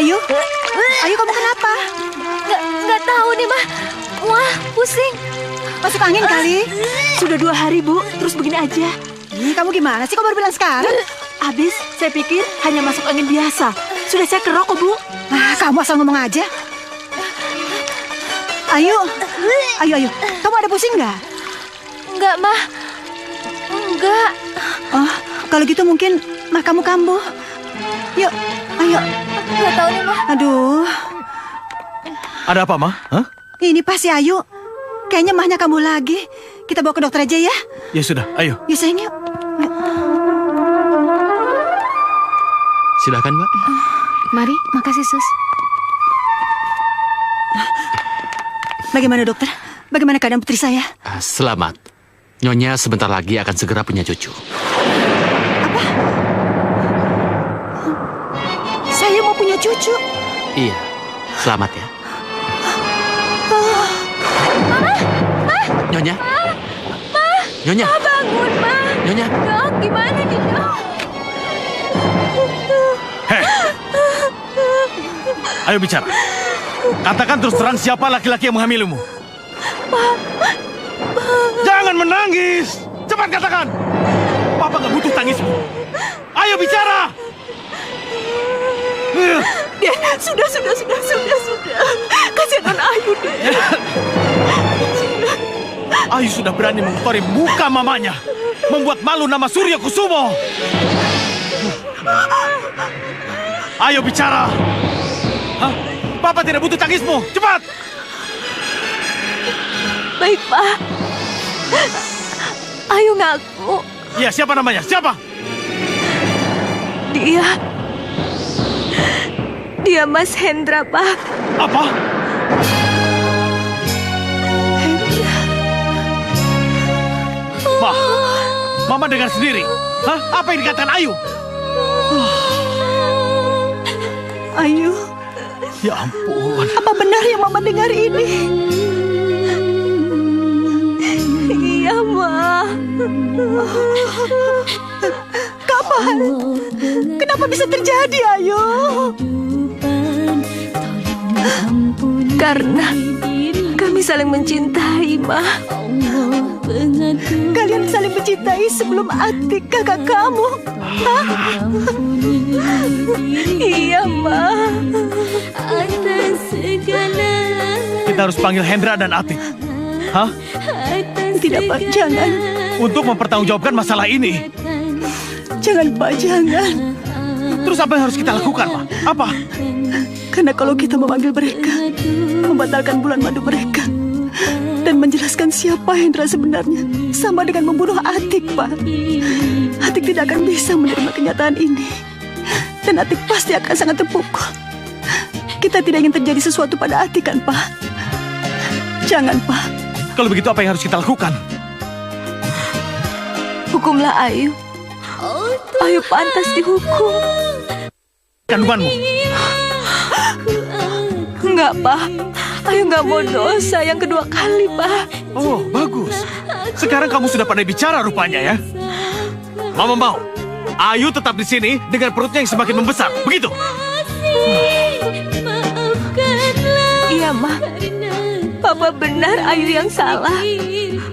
Ayu kamu kenapa? Nggak tahu nih, Mah. Wah, pusing. Masuk angin kali. Sudah 2 hari, Bu. Terus begini aja. Ih, kamu gimana sih? Kok baru bilang sekarang? Habis, saya pikir hanya masuk angin biasa. Sudah saya kerok kok, Bu. Ah, kamu asal ngomong aja. Ayu. Kamu ada pusing nggak? Enggak, Mah. Enggak. Oh, kalau gitu mungkin Mah kamu kambuh. Yuk, ayo. Nggak tahu nih, Mah. Aduh. Ada apa, Mah? Hah? Ini pasti Ayu. Kayaknya Mahnya kambuh lagi. Kita bawa ke dokter aja ya. Ya sudah, ayo. Yuk sayang, yuk. Silakan, Mbak. Mari, makasih, Sus. Bagaimana dokter? Bagaimana keadaan putri saya? Selamat. Nyonya sebentar lagi akan segera punya cucu. Apa? Saya mau punya cucu. Iya, selamat ya. Nyonya? Nyonya? Bangun, Ma. Nyonya? Dok, gimana nih, Dok? Hei! Ayo bicara. Katakan terus terang siapa laki-laki yang menghamilimu. Jangan menangis. Cepat katakan. Papa gak butuh tangismu. Ayo bicara. Deh, sudah. Kasihan Non Ayu, deh. Ayu sudah berani mengotori muka mamanya. Membuat malu nama Surya Kusumo. Ayo bicara. Hah? Papa tidak butuh tangismu. Cepat. Baik, Pak. Ayo ngaku. Ya, siapa namanya? Siapa? Dia Mas Hendra, Pak. Apa? Ma, Mama dengar sendiri. Hah? Apa yang dikatakan Ayu? Ayu, Ya ampun. apa benar yang Mama dengar ini? Iya, Ma. Kapan? Kenapa bisa terjadi, Ayu? Karena kami saling mencintai, Ma. Kalian saling mencintai sebelum Atik kakak kamu. Hah? Iya, Ma. Kita harus panggil Hendra dan Atik. Hah? Tidak, Pak, jangan. Untuk mempertanggungjawabkan masalah ini. Jangan, Pak, jangan. Terus apa yang harus kita lakukan, Pak? Apa? Karena kalau kita memanggil mereka, membatalkan bulan madu mereka, dan menjelaskan siapa Hendra sebenarnya, sama dengan membunuh Atik, Pak. Atik tidak akan bisa menerima kenyataan ini. Dan Atik pasti akan sangat terpukul. Kita tidak ingin terjadi sesuatu pada Atik, kan, Pak? Jangan, Pak. Kalau begitu apa yang harus kita lakukan? Hukumlah Ayu. Ayu pantas dihukum. Kandunganmu. Enggak, Pak. Ayu nggak mau dosa yang kedua kali, Pak. Oh, bagus. Sekarang kamu sudah pandai bicara rupanya ya. Mama mau Ayu tetap di sini dengan perutnya yang semakin membesar. Begitu? Iya, Ma. Papa benar, Ayu yang salah.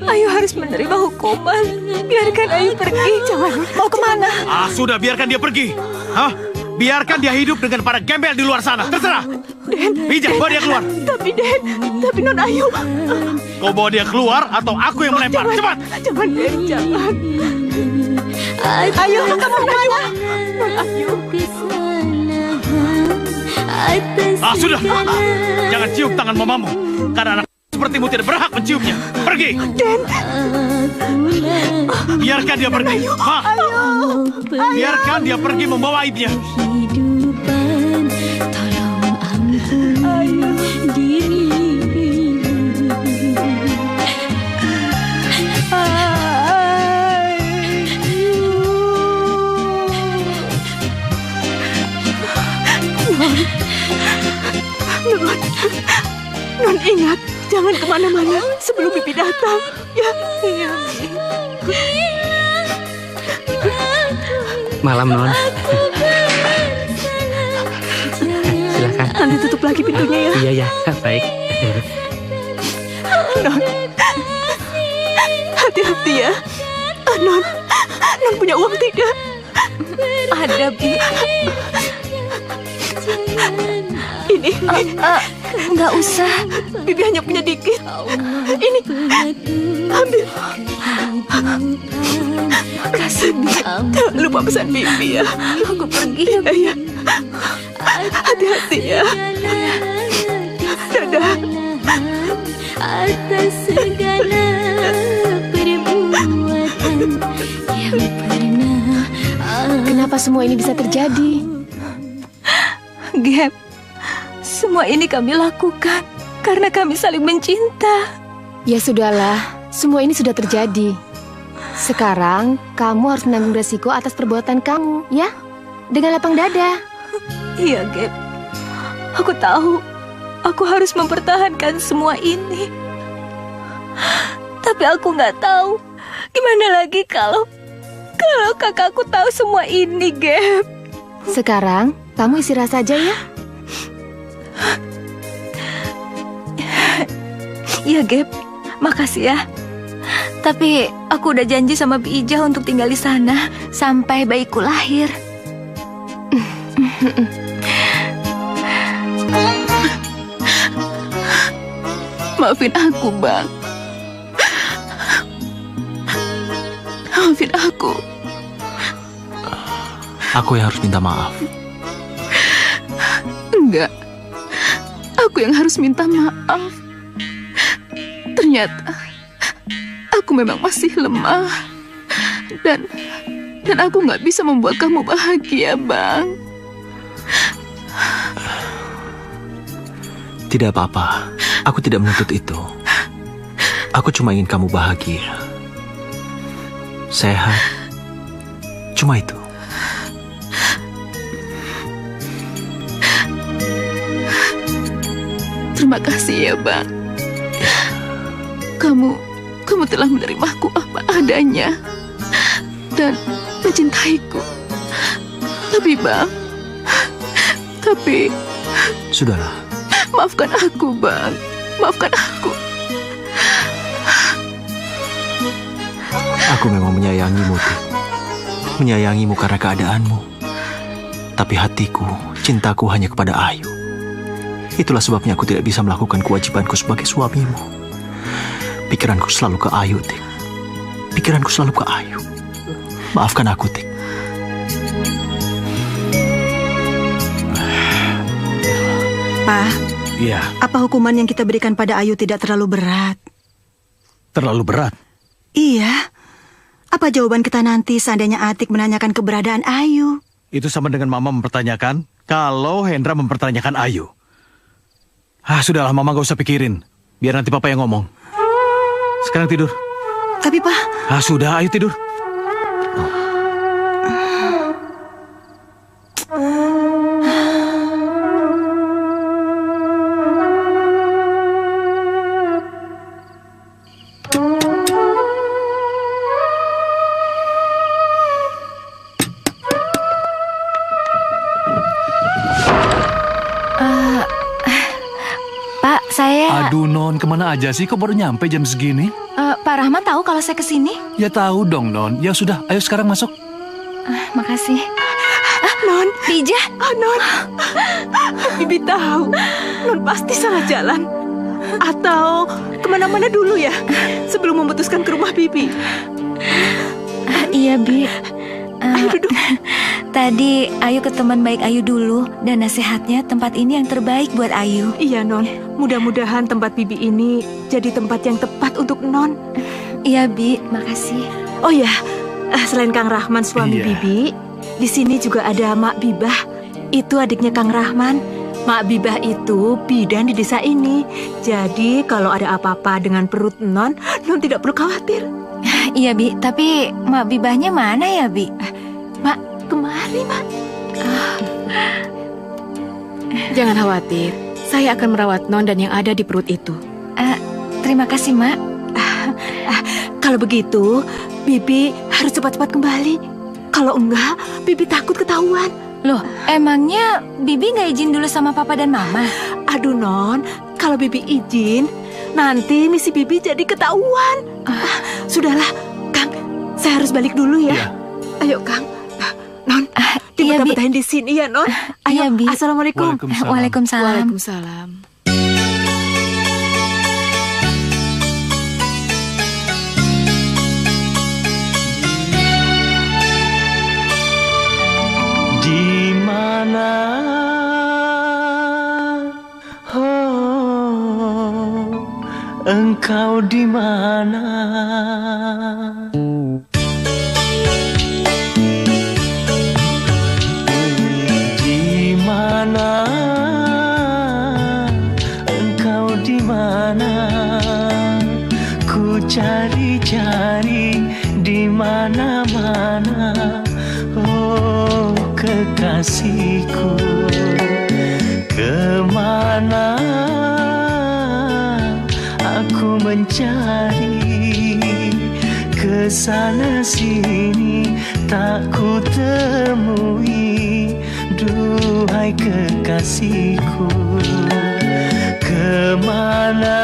Ayu harus menerima hukuman. Biarkan Ayu pergi. Jangan. Mau kemana? Ah, sudah, biarkan dia pergi. Hah? Biarkan dia hidup dengan para gembel di luar sana. Terserah. Den. Bijak, bawa dia keluar. Tapi Non Ayu. Kau bawa dia keluar atau aku yang melempar. Cepat. Jangan, Den, jangan. Ayu, kamu kemana? Non Ayu. Ah, sudah. Jangan cium tangan mamamu. Karena anak sepertimu tidak berhak menciumnya. Pergi. Den. Biarkan dia pergi. Ma. Biarkan dia pergi membawa aibnya. Non, ingat, jangan kemana-mana sebelum Bibi datang. Ya, iya. Malam, Non. Silakan. Nanti tutup lagi pintunya ya. Iya, ya. Baik. Non, hati-hati ya. Non punya uang tidak? Ada, Bi. Ini. Nggak usah. Bibi hanya punya dikit. Ini. Ambil. Kasih, Bi. Jangan lupa pesan Bibi ya. Aku pergi ya, Bi. Ya. Hati-hati ya. Dadah. Atas segala perbuatan yang pernah. Kenapa semua ini bisa terjadi? Gap, semua ini kami lakukan karena kami saling mencinta. Ya sudahlah, semua ini sudah terjadi. Sekarang kamu harus menanggung resiko atas perbuatan kamu, ya? Dengan lapang dada. Iya, Gap. Aku tahu, aku harus mempertahankan semua ini. Tapi aku nggak tahu gimana lagi kalau kakakku tahu semua ini, Gap. Sekarang kamu istirahat saja ya. Iya, Gap. Makasih ya. Tapi aku udah janji sama Bi Ijah untuk tinggal di sana sampai bayiku lahir. Maafin aku, Bang. Maafin aku. Aku yang harus minta maaf. Enggak. Aku yang harus minta maaf. Ternyata aku memang masih lemah. Dan aku nggak bisa membuat kamu bahagia, Bang. Tidak apa-apa. Aku tidak menuntut itu. Aku cuma ingin kamu bahagia. Sehat. Cuma itu. Terima kasih ya, Bang. Kamu telah menerimaku apa adanya dan mencintaiku. Tapi, Bang, sudahlah. Maafkan aku, Bang. Maafkan aku. Aku memang menyayangimu, Tik. Menyayangimu karena keadaanmu. Tapi hatiku, cintaku hanya kepada Ayu. Itulah sebabnya aku tidak bisa melakukan kewajibanku sebagai suamimu. Pikiranku selalu ke Ayu, Tik. Pikiranku selalu ke Ayu. Maafkan aku, Tik. Pak, Iya. apa hukuman yang kita berikan pada Ayu tidak terlalu berat? Terlalu berat? Iya. Apa jawaban kita nanti seandainya Atik menanyakan keberadaan Ayu? Itu sama dengan Mama mempertanyakan kalau Hendra mempertanyakan Ayu. Sudahlah, Mama gak usah pikirin. Biar nanti Papa yang ngomong. Sekarang tidur. Tapi, Pak... Sudah, ayo tidur. Aduh, Non, kemana aja sih? Kok baru nyampe jam segini? Pak Rahman tahu kalau saya kesini? Ya tahu dong, Non. Ya sudah, ayo sekarang masuk. Makasih. Non, Bija. Non, Bibi tahu. Non pasti salah jalan. Atau kemana-mana dulu ya, sebelum memutuskan ke rumah Bibi. Iya, Bi. Ayo duduk. Tadi Ayu ke teman baik Ayu dulu, dan nasihatnya tempat ini yang terbaik buat Ayu. Iya, Non. Mudah-mudahan tempat Bibi ini jadi tempat yang tepat untuk Non. Iya, Bi. Makasih. Oh ya, selain Kang Rahman suami Bibi, di sini juga ada Mak Bibah. Itu adiknya Kang Rahman. Mak Bibah itu bidan di desa ini. Jadi kalau ada apa-apa dengan perut Non tidak perlu khawatir. Iya, Bi. Tapi Mak Bibahnya mana ya, Bi? Mak, kemari, Mak. Jangan khawatir. Saya akan merawat Non dan yang ada di perut itu. Terima kasih, Mak. Kalau begitu, Bibi harus cepat-cepat kembali. Kalau enggak, Bibi takut ketahuan. Loh, emangnya Bibi nggak izin dulu sama Papa dan Mama? Aduh, Non. Kalau Bibi izin, nanti misi Bibi jadi ketahuan. Sudahlah, Kang. Saya harus balik dulu ya. Iya. Ayo, Kang. Non, dipetah-petahin di sini ya, Non. Ayo, Bi. Assalamualaikum. Waalaikumsalam. Waalaikumsalam. Di mana engkau di mana? Di mana engkau di mana? Ku cari-cari di mana-mana. Oh kekasihku, kemana aku mencari, kesana sini tak ku temui. Duhai kekasihku, kemana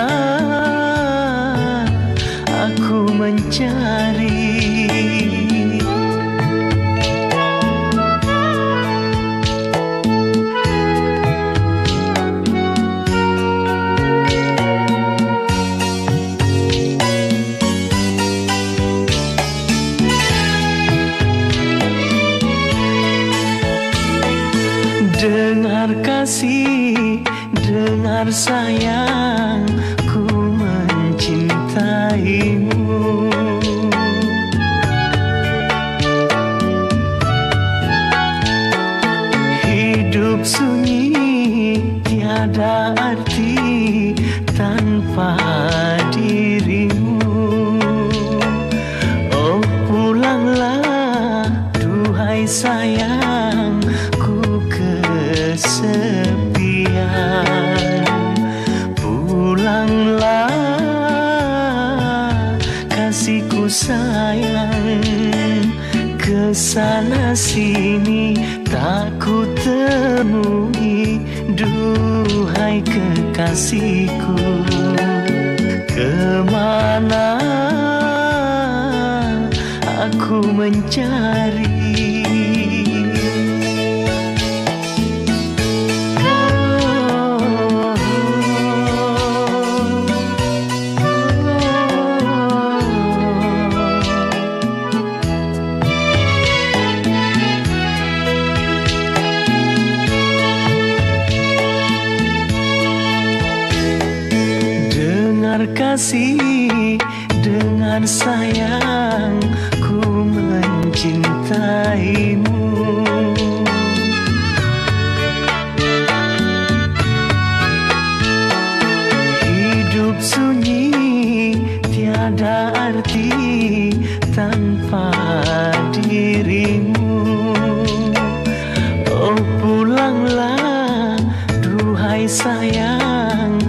aku mencari. kasih, dengar sayang, ku mencintaimu. Hidup sunyi, tiada arti tanpa dirimu. Oh pulanglah, duhai sayang, ku kesepian. Pulanglah, kasihku sayang, kesana sini tak ku temui. Duhai kekasihku, kemana aku mencari? Kasih, dengan sayang, ku mencintaimu. Hidup sunyi, tiada arti tanpa dirimu. Oh pulanglah, duhai sayang,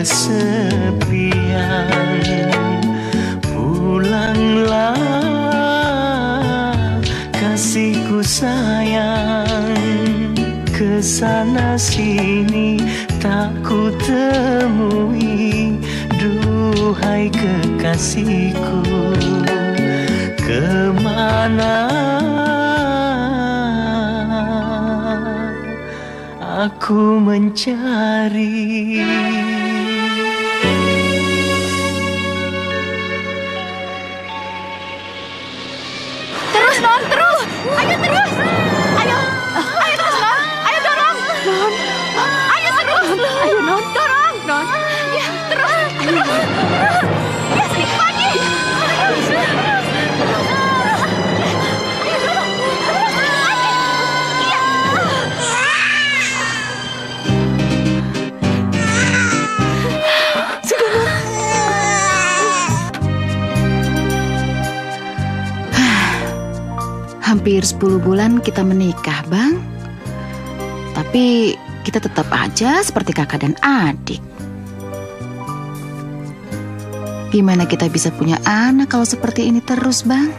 kesepian. Pulanglah, kasihku sayang, kesana sini tak ku temui. Duhai kekasihku, kemana aku mencari? Terus Non, terus. Ayo terus. Ayo. Ayo terus Non. Ayo dorong. Non. Ayo terus. Ayo Non, dorong. Non. Ya, terus. Ayo Non. Ya, sedikit lagi. Ayo dorong. Terus lagi. Iya. Sudah Non. Hampir 10 bulan kita menikah, Bang. Tapi kita tetap aja seperti kakak dan adik. Gimana kita bisa punya anak kalau seperti ini terus, Bang?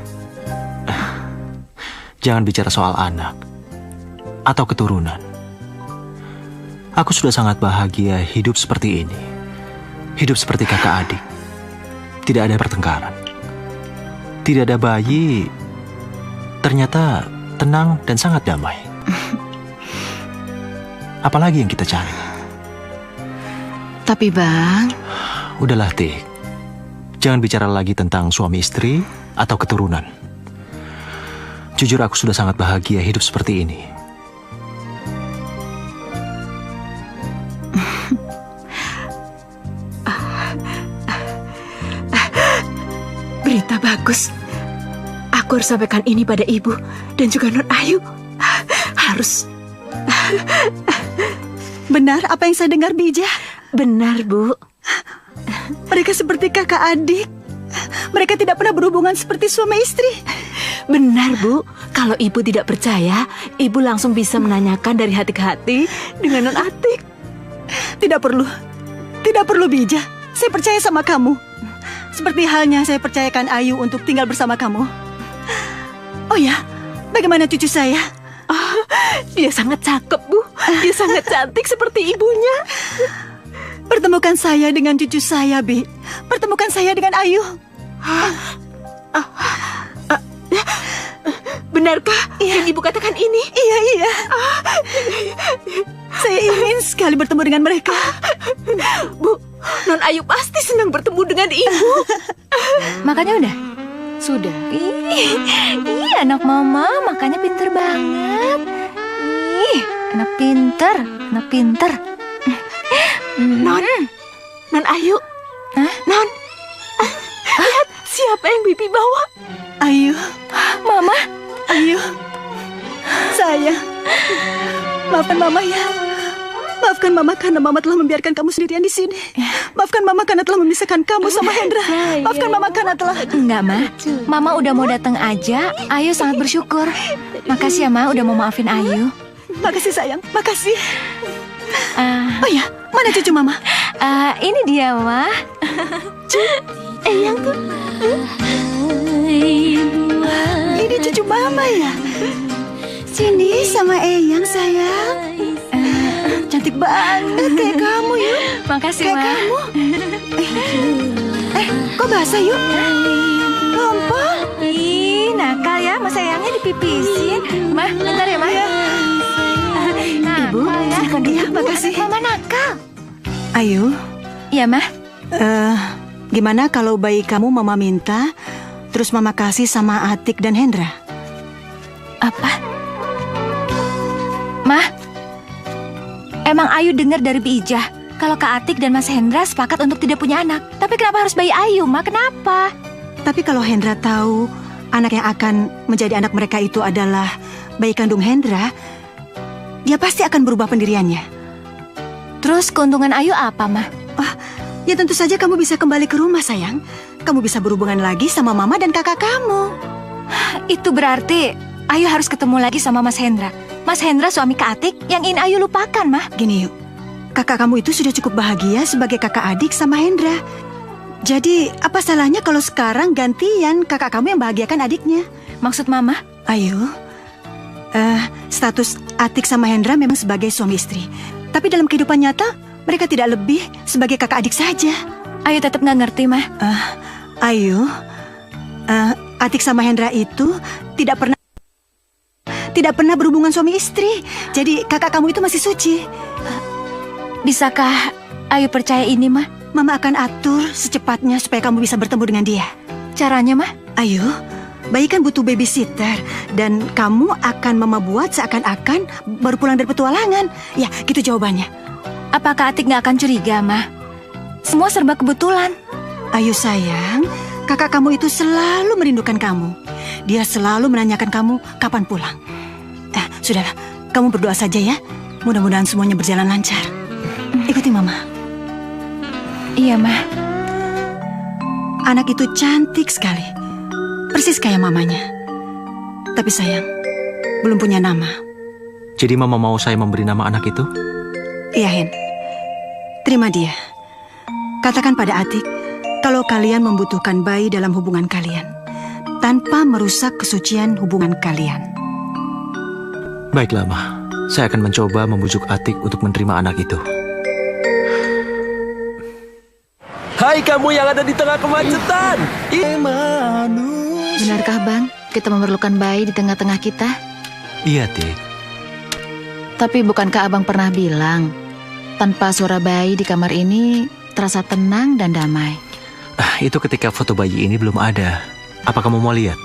Jangan bicara soal anak atau keturunan. Aku sudah sangat bahagia hidup seperti ini. Hidup seperti kakak adik. Tidak ada pertengkaran. Tidak ada bayi. Ternyata tenang dan sangat damai. Apalagi yang kita cari? Tapi Bang, udahlah Tik. Jangan bicara lagi tentang suami istri atau keturunan. Jujur aku sudah sangat bahagia hidup seperti ini. Berita bagus. Aku harus sampaikan ini pada ibu dan juga Non Ayu. Harus. Benar apa yang saya dengar, Bija? Benar, Bu. Mereka seperti kakak adik. Mereka tidak pernah berhubungan seperti suami istri. Benar, Bu. Kalau ibu tidak percaya, ibu langsung bisa menanyakan dari hati ke hati dengan Non Atik. Tidak perlu. Tidak perlu, Bija. Saya percaya sama kamu. Seperti halnya saya percayakan Ayu untuk tinggal bersama kamu. Oh ya, bagaimana cucu saya? Oh, dia sangat cakep, Bu. Dia sangat cantik seperti ibunya. Pertemukan saya dengan cucu saya, Bi. Pertemukan saya dengan Ayu. Benarkah yang ibu katakan ini? Iya, iya. Saya ingin sekali bertemu dengan mereka. Bu, Non Ayu pasti senang bertemu dengan ibu. Makanya udah? Sudah. Ih, anak mama makanya pinter banget. Ih. Anak pinter, anak pinter. Non Ayu. Non. Lihat siapa yang Bibi bawa. Ayu. Mama. Ayu. Sayang. Maafkan Mama ya. Maafkan Mama karena Mama telah membiarkan kamu sendirian di sini. Maafkan Mama karena telah memisahkan kamu sama Hendra. Maafkan Mama karena telah... Enggak, Ma. Mama udah mau datang aja. Ayu sangat bersyukur. Makasih ya, Ma, udah mau maafin Ayu. Makasih sayang, makasih. Oh ya, mana cucu Mama? Ini dia, Ma. Eyang tuh. Ini cucu Mama ya? Sini sama Eyang sayang. Cantik banget kayak kamu yuk. Makasih, kayak Ma. Kamu. Kok basah yuk? Ngompol. Ih, nakal ya, Mas sayangnya dipipisin. Ma, bentar ya, Ma. Ibu, silakan duduk. Makasih. Mama nakal. Ayu. Iya, Ma. Gimana kalau bayi kamu Mama minta, terus Mama kasih sama Atik dan Hendra? Apa? Ma, emang Ayu dengar dari Bi Ijah kalau Kak Atik dan Mas Hendra sepakat untuk tidak punya anak. Tapi kenapa harus bayi Ayu, Ma? Kenapa? Tapi kalau Hendra tahu anak yang akan menjadi anak mereka itu adalah bayi kandung Hendra, dia pasti akan berubah pendiriannya. Terus keuntungan Ayu apa, Ma? Ya tentu saja kamu bisa kembali ke rumah, sayang. Kamu bisa berhubungan lagi sama Mama dan kakak kamu. Itu berarti Ayu harus ketemu lagi sama Mas Hendra. Mas Hendra suami Kak Atik yang ingin Ayu lupakan, Ma. Gini yuk, kakak kamu itu sudah cukup bahagia sebagai kakak adik sama Hendra. Jadi apa salahnya kalau sekarang gantian kakak kamu yang bahagiakan adiknya? Maksud Mama? Ayu, status Atik sama Hendra memang sebagai suami istri. Tapi dalam kehidupan nyata, mereka tidak lebih sebagai kakak adik saja. Ayu tetap nggak ngerti, Ma. Ayu, Atik sama Hendra itu tidak pernah berhubungan suami istri. Jadi kakak kamu itu masih suci. Bisakah Ayu percaya ini, Ma? Mama akan atur secepatnya supaya kamu bisa bertemu dengan dia. Caranya, Ma? Ayu, bayi kan butuh babysitter. Dan kamu akan Mama buat seakan-akan baru pulang dari petualangan. Ya, gitu jawabannya. Apakah Atik nggak akan curiga, Ma? Semua serba kebetulan. Ayu sayang, kakak kamu itu selalu merindukan kamu. Dia selalu menanyakan kamu kapan pulang. Sudahlah, kamu berdoa saja ya. Mudah-mudahan semuanya berjalan lancar. Ikuti Mama. Iya, Ma. Anak itu cantik sekali. Persis kayak mamanya. Tapi sayang, belum punya nama. Jadi Mama mau saya memberi nama anak itu? Iya, Hen. Terima dia. Katakan pada Atik kalau kalian membutuhkan bayi dalam hubungan kalian, tanpa merusak kesucian hubungan kalian. Baiklah, Ma. Saya akan mencoba membujuk Atik untuk menerima anak itu. Hai kamu yang ada di tengah kemacetan. Benarkah, Bang? Kita memerlukan bayi di tengah-tengah kita? Iya, Tik. Tapi bukankah Abang pernah bilang, tanpa suara bayi di kamar ini terasa tenang dan damai? Itu ketika foto bayi ini belum ada. Apa kamu mau lihat?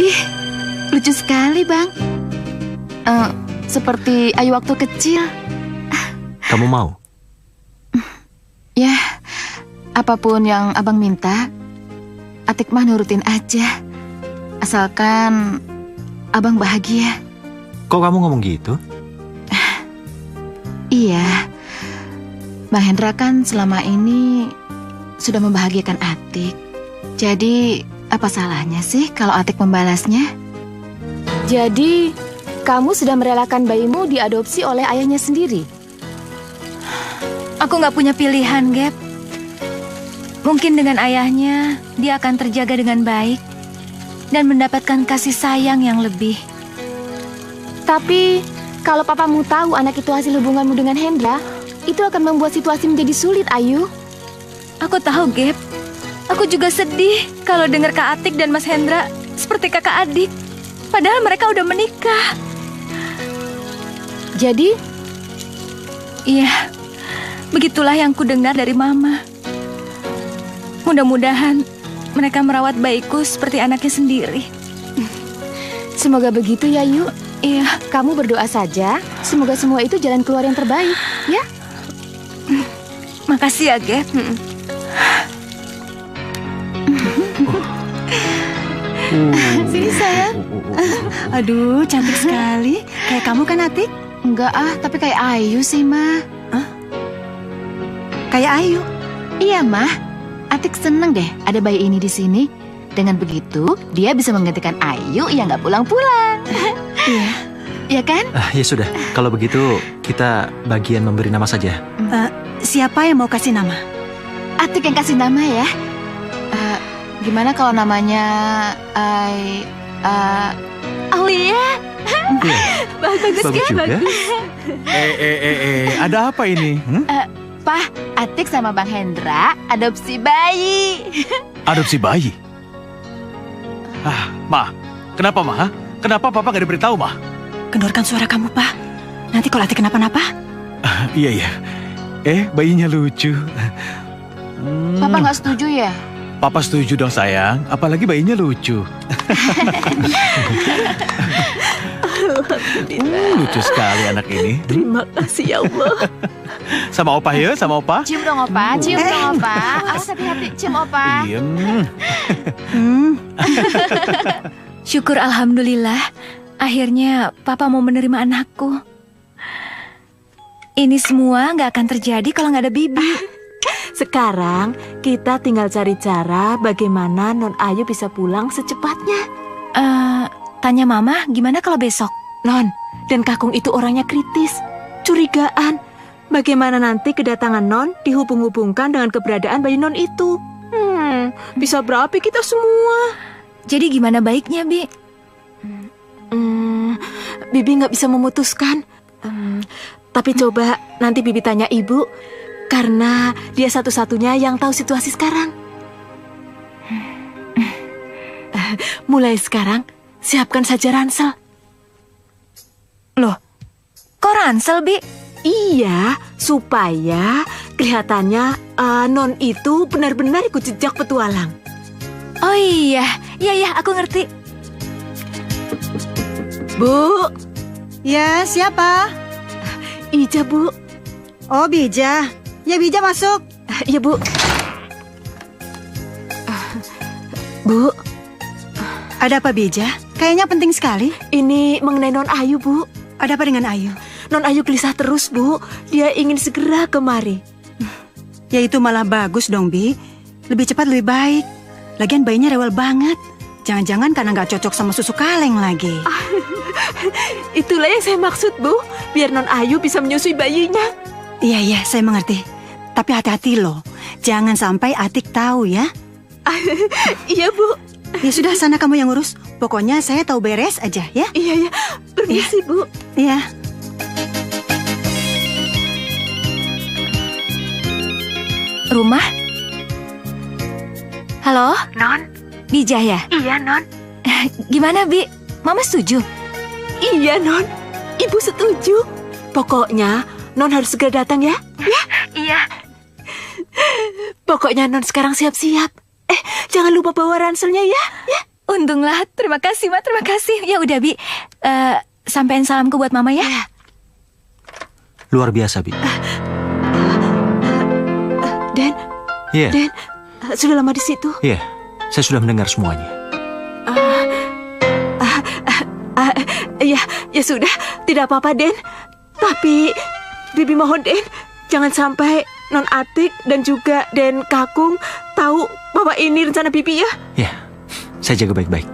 Ih, lucu sekali, Bang. Seperti Ayu waktu kecil. Kamu mau? Ya, apapun yang Abang minta, Atik mah nurutin aja. Asalkan Abang bahagia. Kok kamu ngomong gitu? Iya, Bang Hendra kan selama ini sudah membahagiakan Atik. Jadi, apa salahnya sih kalau Atik membalasnya? Jadi, kamu sudah merelakan bayimu diadopsi oleh ayahnya sendiri? Aku nggak punya pilihan, Gap. Mungkin dengan ayahnya, dia akan terjaga dengan baik dan mendapatkan kasih sayang yang lebih. Tapi, kalau papamu tahu anak itu hasil hubunganmu dengan Hendra, itu akan membuat situasi menjadi sulit, Ayu. Aku tahu, Gap. Aku juga sedih kalau dengar Kak Atik dan Mas Hendra seperti kakak adik. Padahal mereka udah menikah. Jadi? Iya. Begitulah yang ku dengar dari Mama. Mudah-mudahan mereka merawat bayiku seperti anaknya sendiri. Semoga begitu ya, Yu. Iya. Kamu berdoa saja, semoga semua itu jalan keluar yang terbaik, ya? Makasih ya, Gap. Sini sayang. Aduh, cantik sekali. Kayak kamu kan, Atik? Enggak tapi kayak Ayu sih, Ma. Kayak Ayu? Iya, Ma. Atik seneng deh ada bayi ini di sini. Dengan begitu, dia bisa menggantikan Ayu yang nggak pulang-pulang. Iya. Iya kan? Ya sudah, kalau begitu kita bagian memberi nama saja. Siapa yang mau kasih nama? Atik yang kasih nama ya. Gimana kalau namanya Aulia? Bagus Bagus kan? juga. Bagus. Ada apa ini? Pak, Atik sama Bang Hendra adopsi bayi. Adopsi bayi? Ma, kenapa Ma? Kenapa Papa gak diberitahu, Ma? Kendorkan suara kamu, Pak. Nanti kalau Atik kenapa-napa. Iya. Bayinya lucu. Papa gak setuju ya? Papa setuju dong sayang, apalagi bayinya lucu. Lucu sekali anak ini. Terima kasih ya Allah. Sama Opa ya, sama Opa. Cium dong Opa, cium dong Opa. Awas hati-hati, cium Opa. Syukur alhamdulillah, akhirnya Papa mau menerima anakku. Ini semua nggak akan terjadi kalau nggak ada Bibi. Sekarang kita tinggal cari cara bagaimana Non Ayu bisa pulang secepatnya. Tanya Mama, gimana kalau besok? Non, dan Kakung itu orangnya kritis, curigaan. Bagaimana nanti kedatangan Non dihubung-hubungkan dengan keberadaan bayi Non itu? Bisa berapi kita semua. Jadi gimana baiknya, Bi? Bibi nggak bisa memutuskan. Tapi coba nanti Bibi tanya Ibu, karena dia satu-satunya yang tahu situasi sekarang. Mulai sekarang, siapkan saja ransel. Loh, kok ransel, Bi? Iya, supaya kelihatannya Non itu benar-benar ikut jejak petualang. Oh iya, aku ngerti. Bu. Ya, siapa? Ija, Bu. Oh, Bija. Ya, Bija masuk. Ya, Bu. Bu. Ada apa, Bija? Kayaknya penting sekali. Ini mengenai Non Ayu, Bu. Ada apa dengan Ayu? Non Ayu gelisah terus, Bu. Dia ingin segera kemari. Ya itu malah bagus dong, Bi. Lebih cepat lebih baik. Lagian bayinya rewel banget. Jangan-jangan karena nggak cocok sama susu kaleng lagi. Itulah yang saya maksud, Bu. Biar Non Ayu bisa menyusui bayinya. Iya, saya mengerti. Tapi hati-hati loh. Jangan sampai Atik tahu ya. Iya, Bu. Ya sudah, sana kamu yang urus. Pokoknya saya tahu beres aja ya. Iya. Permisi, Bu. Iya. Rumah? Halo? Non? Bija ya? Iya, Non. Gimana, Bi? Mama setuju? Iya, Non. Ibu setuju. Pokoknya, Non harus segera datang ya? Ya? Iya. Pokoknya Non sekarang siap-siap. Jangan lupa bawa ranselnya ya? Ya. Untunglah, terima kasih, Ma, terima kasih. Ya udah, Bi. Sampein salamku buat Mama ya. Luar biasa, Bi. Den? Iya. Den, sudah lama di situ? Iya, saya sudah mendengar semuanya. Ya sudah, tidak apa-apa, Den. Tapi, Bibi mohon, Den, jangan sampai Non Atik dan juga Den Kakung tahu bahwa ini rencana Bibi ya. Ya, saya jaga baik-baik.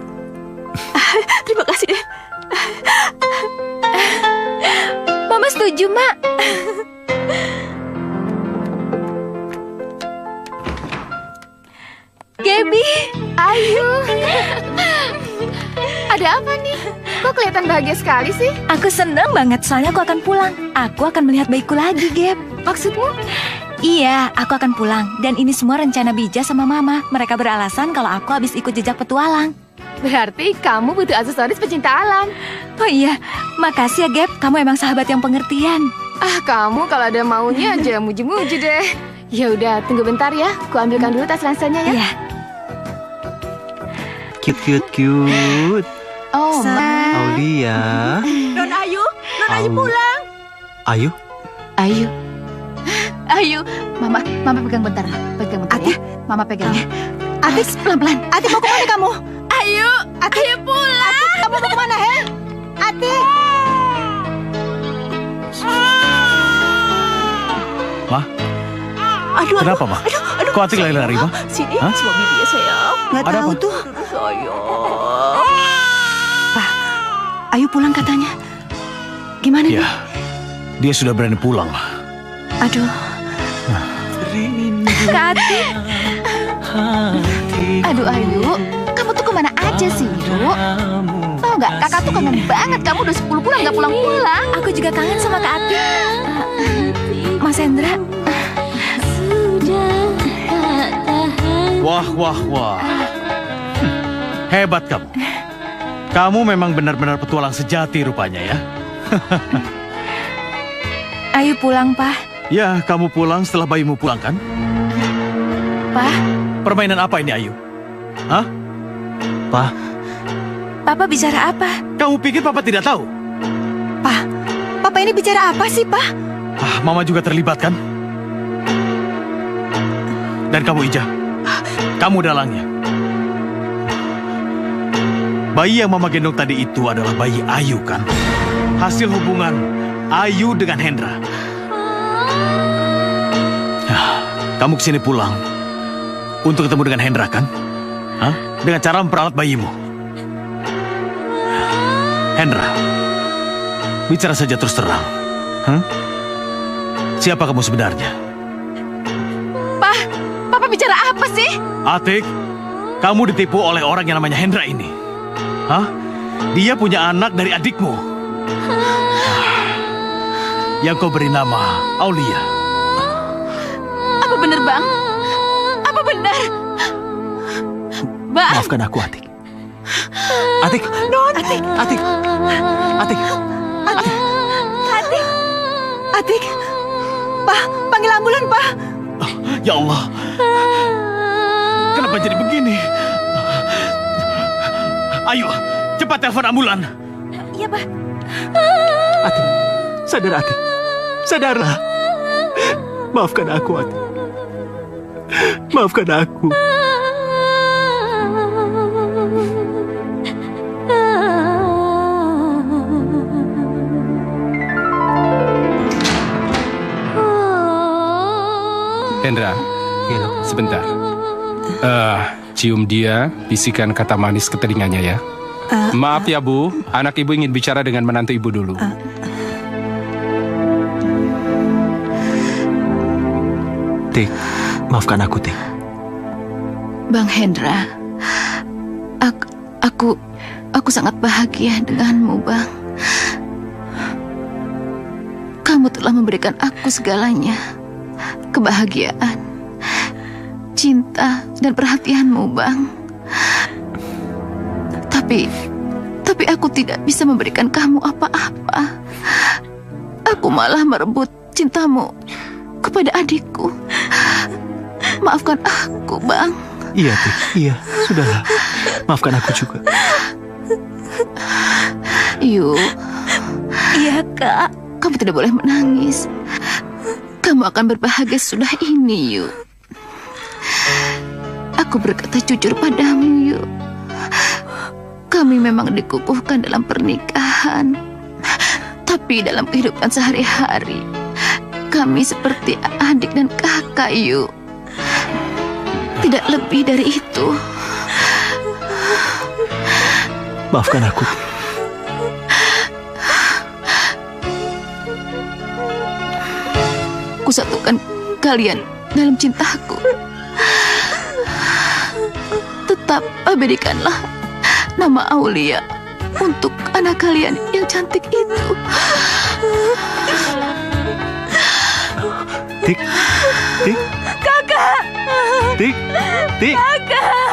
Terima kasih, Den. Mama setuju, Mak. Gaby, Ayu. Ada apa nih? Kok kelihatan bahagia sekali sih? Aku senang banget, soalnya aku akan pulang. Aku akan melihat bayiku lagi, Gab. Maksudmu? Iya, aku akan pulang. Dan ini semua rencana Bija sama Mama. Mereka beralasan kalau aku habis ikut jejak petualang. Berarti kamu butuh aksesoris pecinta alam. Oh iya, makasih ya, Gab. Kamu emang sahabat yang pengertian. Kamu kalau ada maunya aja muji-muji deh. Ya udah, tunggu bentar ya. Ku ambilkan dulu tas ransanya ya. Iya. Cute. Oh, Aulia. Non Ayu pulang. Ayu? Ayu, Mama pegang bentar ya. Mama pegang ya. Atik, pelan-pelan. Atik mau kemana kamu? Ayu pulang. Atik, kamu mau kemana, Hen? Atik. Ma? Aduh, Kenapa, Ma? Aduh. Kok Atik lari-lari, Ma? Sini, Hah? suami dia sayang. Nggak Ada tahu apa? tuh. Pak, Ayu pulang katanya. Gimana nih? Ya, dia sudah berani pulang, Ma. Aduh. Kak Atik. Aduh Ayu, kamu tuh kemana aja sih, Yu? Tahu nggak, kakak tuh kangen banget. Kamu udah 10 bulan nggak pulang-pulang. Aku juga kangen sama Kak Atik. Mas Hendra. Wah. Hebat kamu. Kamu memang benar-benar petualang sejati rupanya ya. Ayu pulang, Pak. Ya, kamu pulang setelah bayimu pulang kan? Pak. Permainan apa ini, Ayu? Hah? Pa. Papa bicara apa? Kamu pikir Papa tidak tahu? Papa ini bicara apa sih, Pak? Mama juga terlibat kan? Dan kamu, Ija, kamu dalangnya. Bayi yang Mama gendong tadi itu adalah bayi Ayu kan? Hasil hubungan Ayu dengan Hendra. Kamu kesini pulang untuk ketemu dengan Hendra kan? Hah? Dengan cara memperalat bayimu. Hendra, bicara saja terus terang. Hah? Siapa kamu sebenarnya? Papa bicara apa sih? Atik, kamu ditipu oleh orang yang namanya Hendra ini. Hah? Dia punya anak dari adikmu. Yang kau beri nama Aulia. Apa benar, Bang? Apa benar? Bang. Maafkan aku, Atik. Atik. Non. Atik. Atik. Pak, panggil ambulan, Pak. Ya Allah. Kenapa jadi begini? Ayo, cepat telepon ambulan. Iya, Pak. Atik. Sadar, Atik. Sadarlah. Maafkan aku, Atik. Maafkan aku. Hendra, sebentar. Cium dia, bisikan kata manis ke telinganya ya. Maaf ya Bu, anak ibu ingin bicara dengan menantu ibu dulu. Tik, maafkan aku, Tik. Bang Hendra, aku sangat bahagia denganmu, Bang. Kamu telah memberikan aku segalanya. Kebahagiaan, cinta, dan perhatianmu, Bang. Tapi aku tidak bisa memberikan kamu apa-apa. Aku malah merebut cintamu kepada adikku. Maafkan aku, Bang. Iya, Tik. Iya, sudahlah. Maafkan aku juga. Yuk. Iya, Kak. Kamu tidak boleh menangis. Kamu akan berbahagia sudah ini, Yu. Aku berkata jujur padamu, Yu. Kami memang dikukuhkan dalam pernikahan. Tapi dalam kehidupan sehari-hari, kami seperti adik dan kakak, Yu. Tidak lebih dari itu. Maafkan aku. Kusatukan kalian dalam cintaku. Tetap berikanlah nama Aulia untuk anak kalian yang cantik itu. Tik. Kakak. Tik. Kakak.